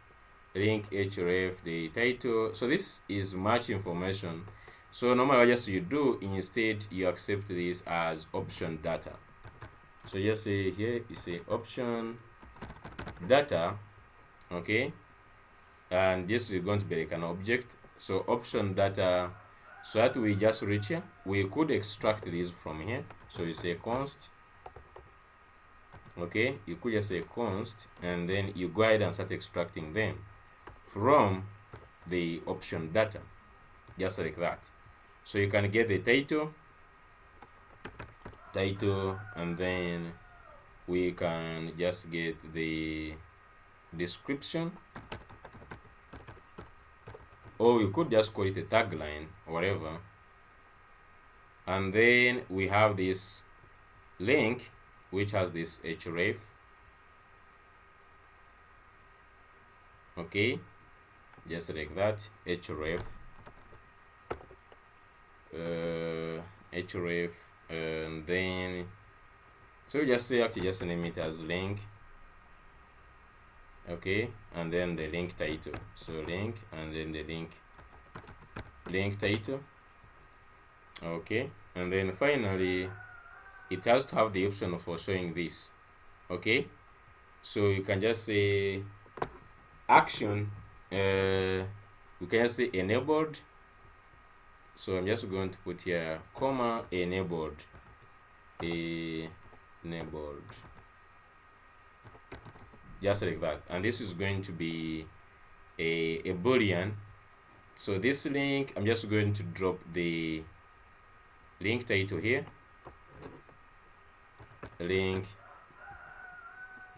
href, the title. So this is much information. So normally what just you do, instead you accept this as option data. So just say here, you say option data, okay, and this is going to be like an object. So option data, so that we just reach here, we could extract this from here. So you say const, okay, you could just say const, and then you go ahead and start extracting them from the option data, just like that. So you can get the title, and then we can just get the description, or we could just call it a tagline or whatever. And then we have this link which has this href, okay, just like that, href, and then so just say, actually just name it as link, okay, and then the link title. So link, and then the link title, okay, and then finally it has to have the option for showing this, okay. So you can just say action, we can just say enabled. So I'm just going to put here comma enabled, just like that, and this is going to be a boolean. So this link, I'm just going to drop the link title here, link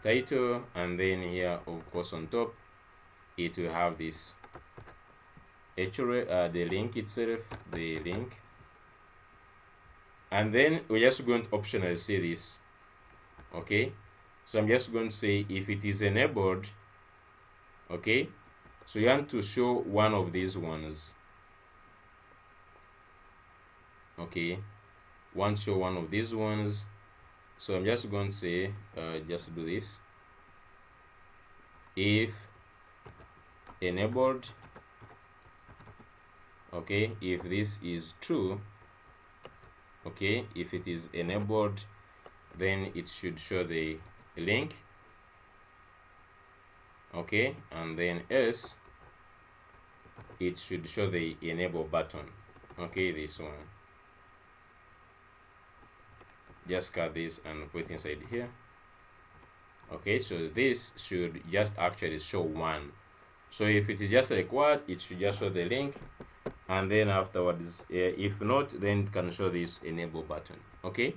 title, and then here of course on top it will have this the link itself, the link, and then we're just going to optionally say this, okay. So I'm just going to say if it is enabled, okay, so you want to show one of these ones, okay, want to show one of these ones. So I'm just going to say just do this, if enabled, okay, if this is true, okay, if it is enabled, then it should show the link, okay, and then else it should show the enable button, okay, this one. Just cut this and put inside here, okay. So this should just actually show one. So if it is just like what, it should just show the link, and then afterwards, if not, then it can show this enable button, okay.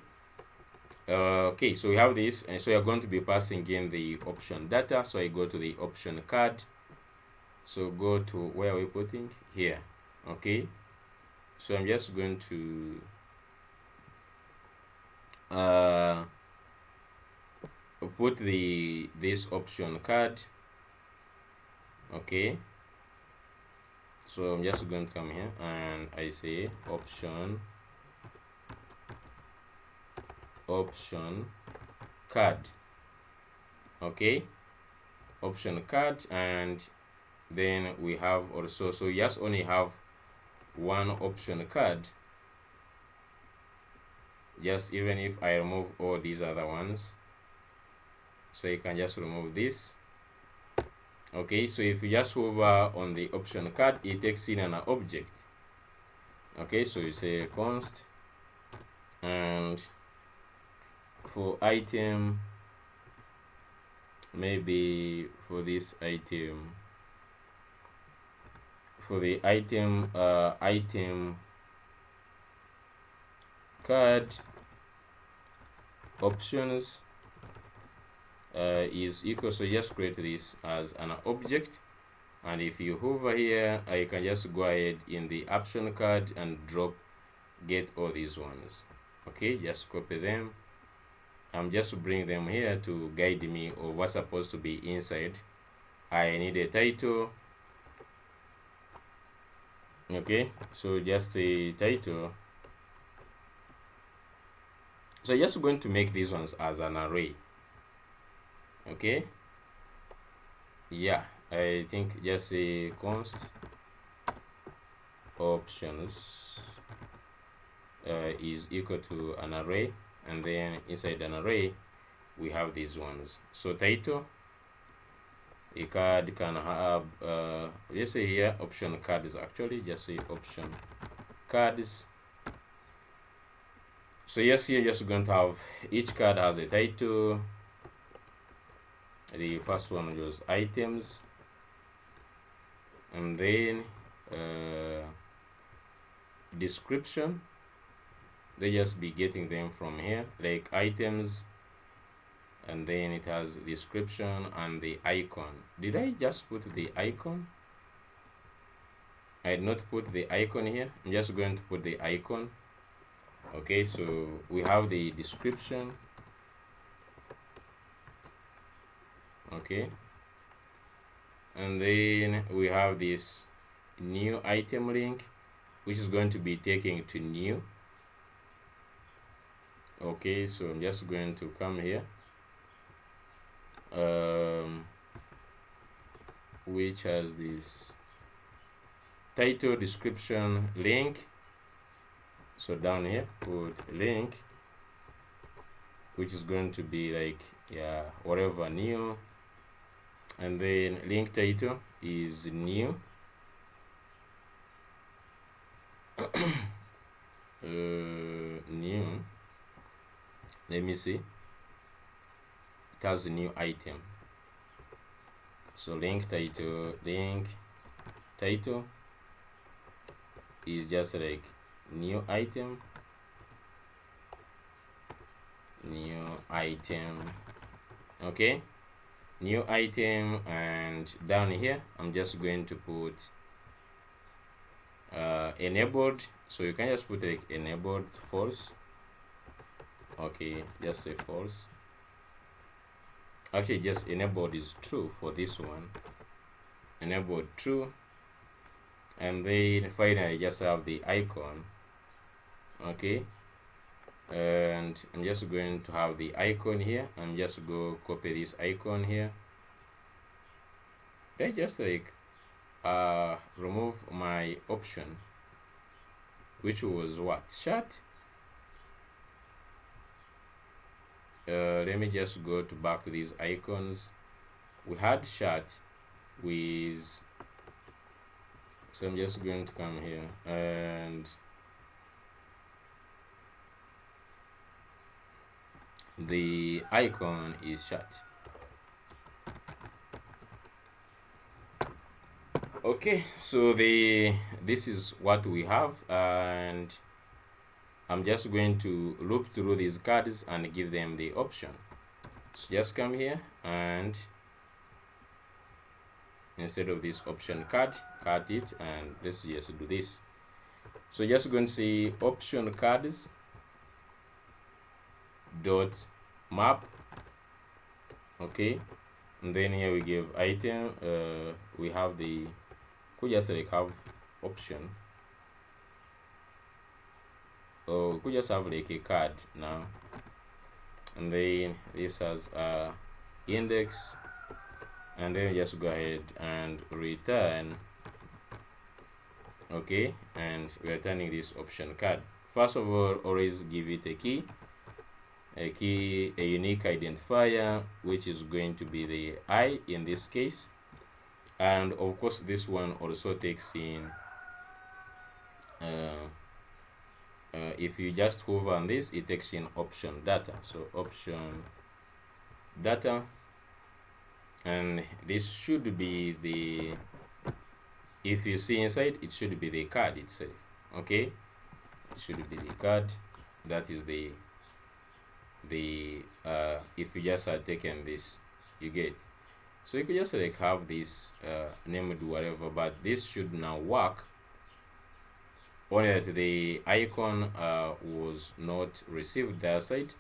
Okay, so we have this, and so you're going to be passing in the option data. So I go to the option card, so go to where are we putting here, okay. So I'm just going to put this option card, okay. So I'm just going to come here and I say option card, okay, option card, and then we have also, so you just only have one option card, just even if I remove all these other ones, so you can just remove this, okay. So if you just hover on the option card, it takes in an object, okay. So you say const, and for item, maybe for this item, for the item card options is equal, so just create this as an object, and if you hover here, you can just go ahead in the option card and drop get all these ones, okay. Just copy them. I'm just bring them here to guide me of what's supposed to be inside. I need a title, okay, so just a title. So just going to make these ones as an array, Okay, yeah, I think just say const options is equal to an array, and then inside an array we have these ones. So title, a card can have let's say here option cards, actually just say option cards. So yes, here just going to have each card has a title. The first one was items, and then description. They just be getting them from here, like items, and then it has description and the icon. Did I just put the icon? I did not put the icon here. I'm just going to put the icon. Okay, so we have the description. Okay, and then we have this new item link, which is going to be taking to new. Okay, so I'm just going to come here, which has this title, description, link. So down here put link, which is going to be like, yeah, whatever, new, and then link title is new. New, let me see, it has a new item. So link title is just like new item. Okay, new item, and down here I'm just going to put enabled. So you can just put like enabled false. Okay, just say false. Actually, just enabled is true for this one. Enabled true, and then finally just have the icon. Okay, and I'm just going to have the icon here. I'm just go copy this icon here. I just like remove my option, which was what, chat. Let me just go to back to these icons. We had chat with, so I'm just going to come here, and the icon is chat. Okay, so this is what we have, and I'm just going to loop through these cards and give them the option. So just come here, and instead of this option card, cut it, and let's just do this. So just going to say option cards dot map. Okay, and then here we give item. We have the, could just like have option, or we could just have like a card now, and then this has index, and then just go ahead and return. Okay, and we're returning this option card. First of all, always give it a key, a unique identifier, which is going to be the I in this case. And of course this one also takes in if you just hover on this, it takes in option data. So option data, and this should be the, if you see inside, it should be the card itself. Okay, it should be the card. That is the if you just had taken this, you get. So you could just like have this named whatever, but this should now work, only that the icon was not received that side.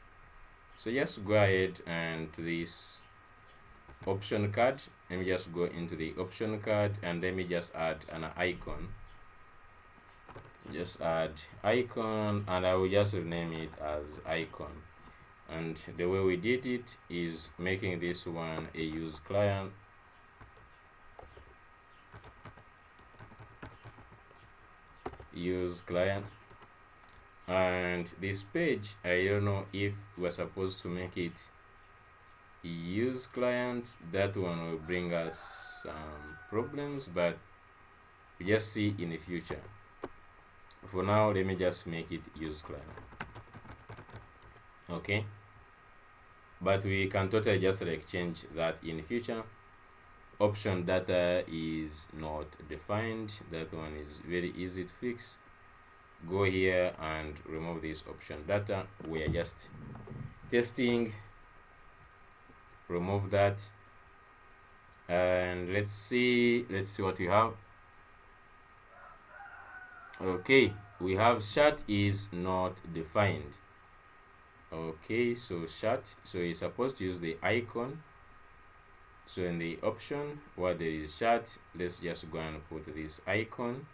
So just go ahead and to this option card, let me just go into the option card, and let me just add an icon. Just add icon, and I will just rename it as icon, And the way we did it is making this one a use client. Use client. And this page, I don't know if we're supposed to make it use client. That one will bring us some problems, but we just see in the future. For now, let me just make it use client. Okay, but we can totally just like change that in the future. Option data is not defined. That one is very easy to fix. Go here and remove this option data. We are just testing. Remove that, and let's see what we have. Okay, we have chat is not defined. Okay, so chat, so you're supposed to use the icon. So in the option where there is chat, let's just go and put this icon.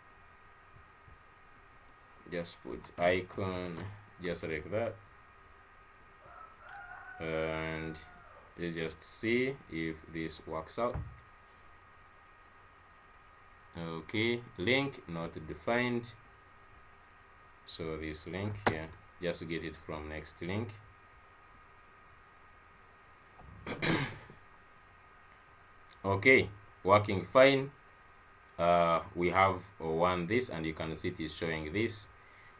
Just put icon just like that, and let's just see if this works out. Okay, link not defined. So this link here, just get it from next link. Okay, working fine. We have one this, and you can see it is showing this.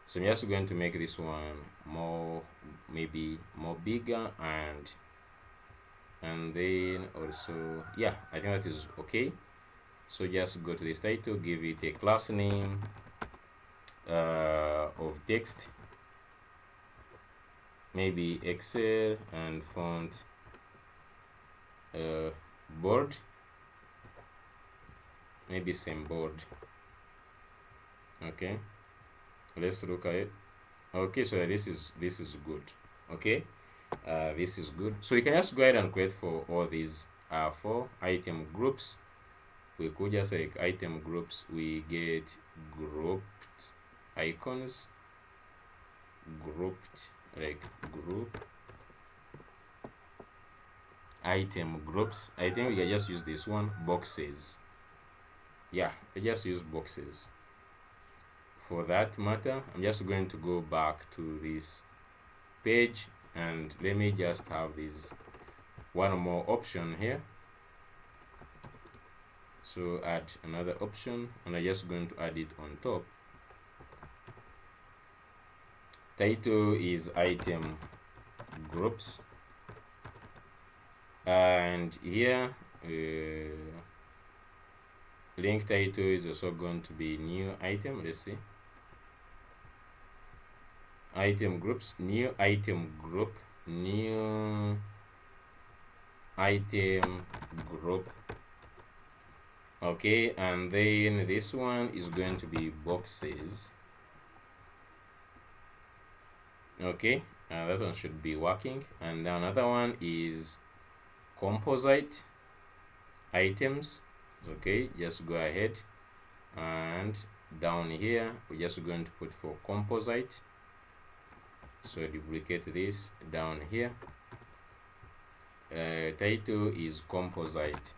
So I'm just going to make this one more, maybe more bigger, and then also, yeah, I think that is okay. So just go to this title, give it a class name of text, maybe Excel, and font board, maybe same board. Okay, let's look at it. Okay, so this is good. Okay, this is good. So you can just go ahead and create for all these 4 item groups. We could just like item groups, we get grouped icons, grouped, like group item groups. I think we can just use this one, boxes. Yeah, I just use boxes. For that matter, I'm just going to go back to this page, and let me just have this one more option here. So add another option, and I'm just going to add it on top. Title is item groups, and here link title is also going to be new item. Let's see, item groups, new item group, new item group. Okay, and then this one is going to be boxes. Okay, that one should be working. And then another one is composite items. Okay, just go ahead, and down here we're just going to put for composite. So duplicate this down here. Title is composite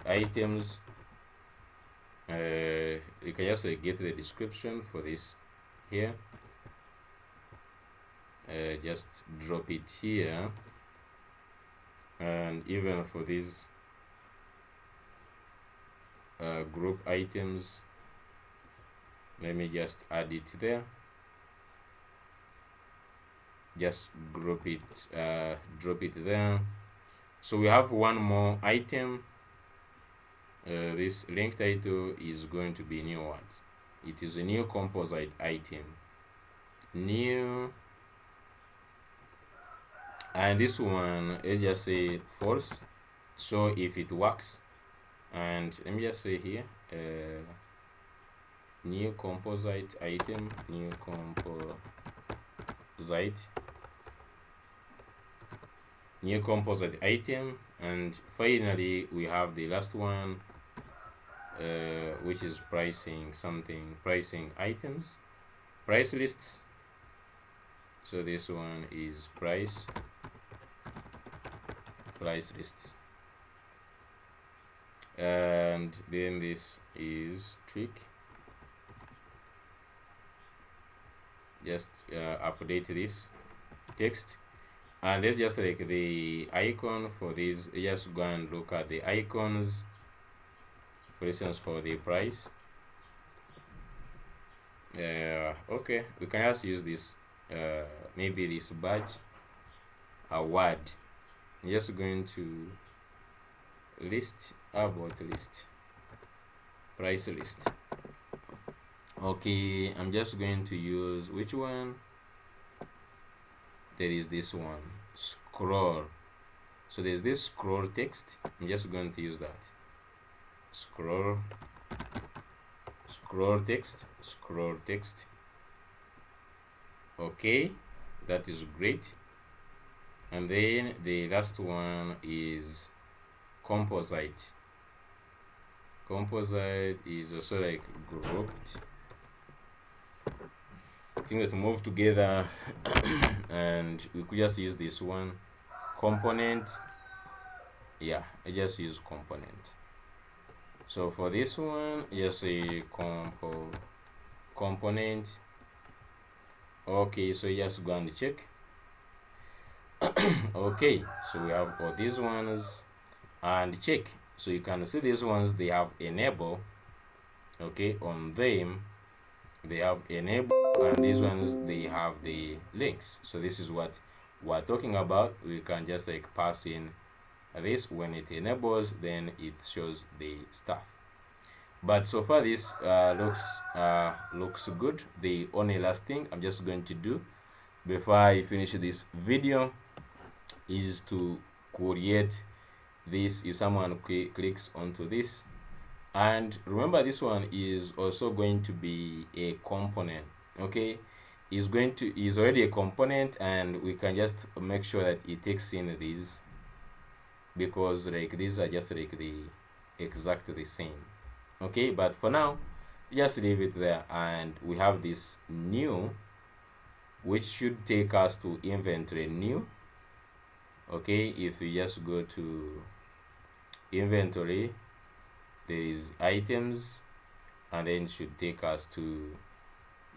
items. You can just get the description for this here. Just drop it here, and even for these group items, let me just add it there. Just group it, drop it there. So we have one more item. This link title is going to be new one. It is a new composite item, new, and this one, let's just say false, so if it works. And let me just say here, new composite item, new composite item. And finally we have the last one, which is pricing items, price lists. So this one is price lists, and then this is trick. Just update this text, and let's just like the icon for this. Just go and look at the icons, for instance, for the price. Okay, we can just use this, maybe this badge award. I'm just going to list, about list, price list. Okay, I'm just going to use which one? There is this one, scroll. So there's this scroll text. I'm just going to use that. Scroll text. Okay, that is great. And then the last one is composite. Composite is also like grouped, things that move together. And we could just use this one, component. Yeah, I just use component. So for this one, just say component. Okay, so just go and check. Okay, so we have all these ones and check. So you can see these ones, they have enable. Okay, on them they have enable, and these ones they have the links. So this is what we're talking about. We can just like pass in this. When it enables, then it shows the stuff. But so far this looks good. The only last thing I'm just going to do before I finish this video is to create this. If someone clicks onto this, and remember this one is also going to be a component. Okay, is already a component, and we can just make sure that it takes in these, because like these are just like the exactly the same. Okay, but for now just leave it there, and we have this new, which should take us to inventory new. Okay, if you just go to inventory, there is items, and then it should take us to,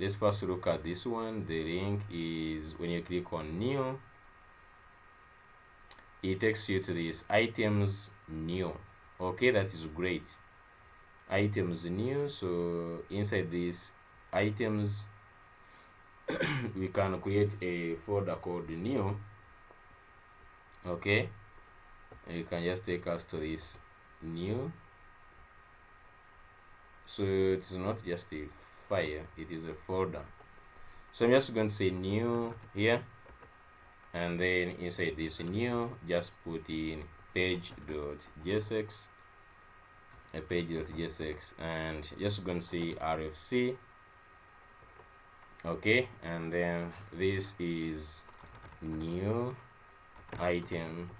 let's first look at this one. The link is, when you click on new, it takes you to this items new. Okay, that is great. Items new. So inside these items we can create a folder called new. Okay, you can just take us to this new. So it's not just a file, it is a folder. So I'm just going to say new here, and then inside this new, just put in page.jsx, a page.jsx, and just going to say RFC. Okay, and then this is new item,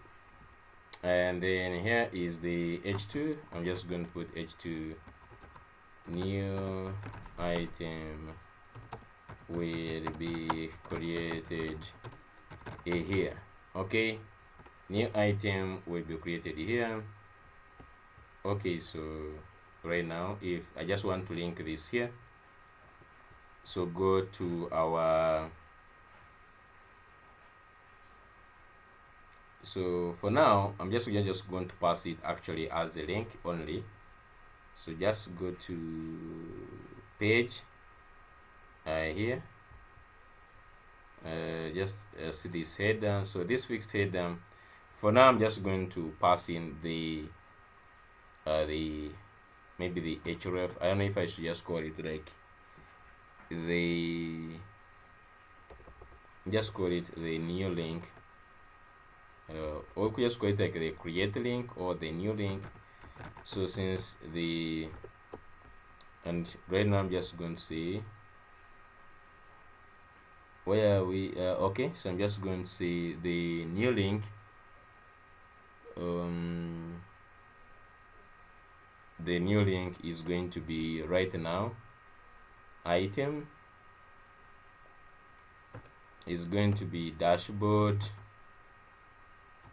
and then here is the h2. I'm just going to put h2 new item will be created here. Okay, new item will be created here. Okay, so right now if I just want to link this here, so go to our, so for now I'm just going to pass it actually as a link only. So just go to page here, just see this header. So this fixed header, for now I'm just going to pass in the maybe the href. I don't know if I should just call it like the, just call it the new link, or we could just call it like the create link or the new link. So since the, and right now I'm just going to say, where are we? Okay, so I'm just going to say the new link. The new link is going to be right now item, is going to be dashboard.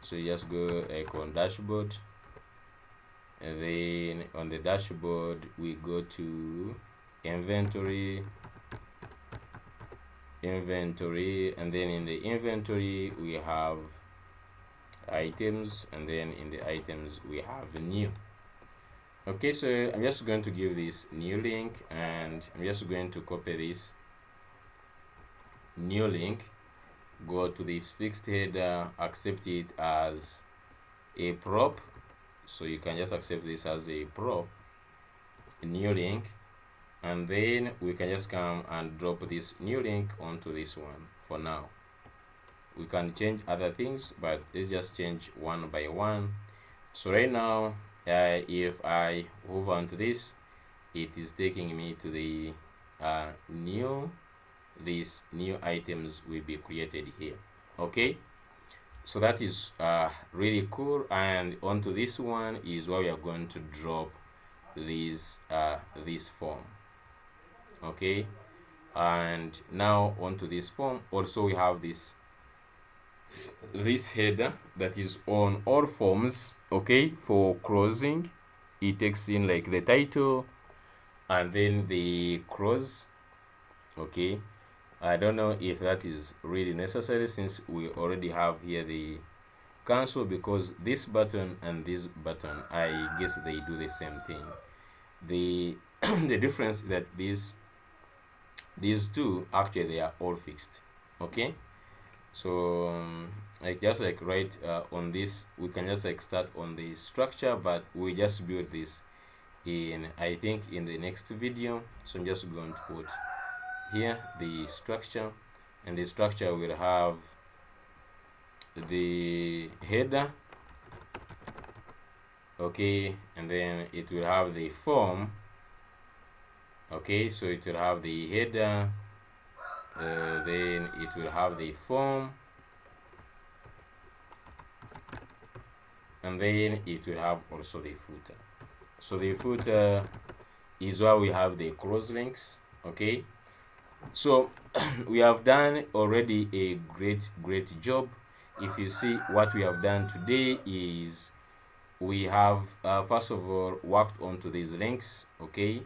So you just go like on dashboard, and then on the dashboard we go to inventory, and then in the inventory we have items, and then in the items we have new. Okay, so I'm just going to give this new link, and I'm just going to copy this new link, go to this fixed header, accept it as a prop. So you can just accept this as a prop, a new link, and then we can just come and drop this new link onto this one. For now we can change other things, but let's just change one by one. So right now, if I move on to this, it is taking me to the these new items will be created here. Okay, so that is really cool. And onto this one is where we are going to drop this form. Okay, and now onto this form also we have this header that is on all forms. Okay, for closing, it takes in like the title and then the close. Okay, I don't know if that is really necessary, since we already have here the cancel, because this button and this button, I guess they do the same thing. The the difference is that these two actually they are all fixed. Okay, so like just like right on this, we can just like start on the structure, but we just build this in, I think, in the next video. So I'm just going to put here the structure, and the structure will have the header. Okay, and then it will have the form. Okay, so it will have the header, then it will have the form, and then it will have also the footer. So the footer is where we have the cross links. Okay, so we have done already a great job. If you see what we have done today is we have first of all worked onto these links. Okay,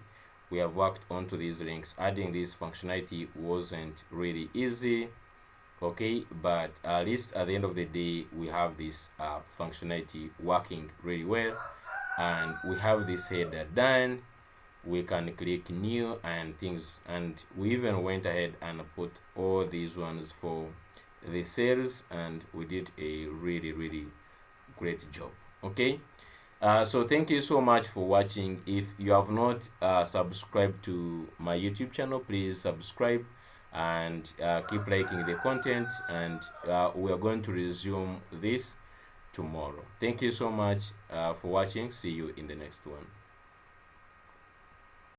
we have worked onto these links. Adding this functionality wasn't really easy. Okay, but at least at the end of the day we have this functionality working really well, and we have this header done. We can click new and things, and we even went ahead and put all these ones for the sales, and we did a really great job. Okay, so thank you so much for watching. If you have not subscribed to my YouTube channel, please subscribe and keep liking the content, and we are going to resume this tomorrow. Thank you so much for watching. See you in the next one.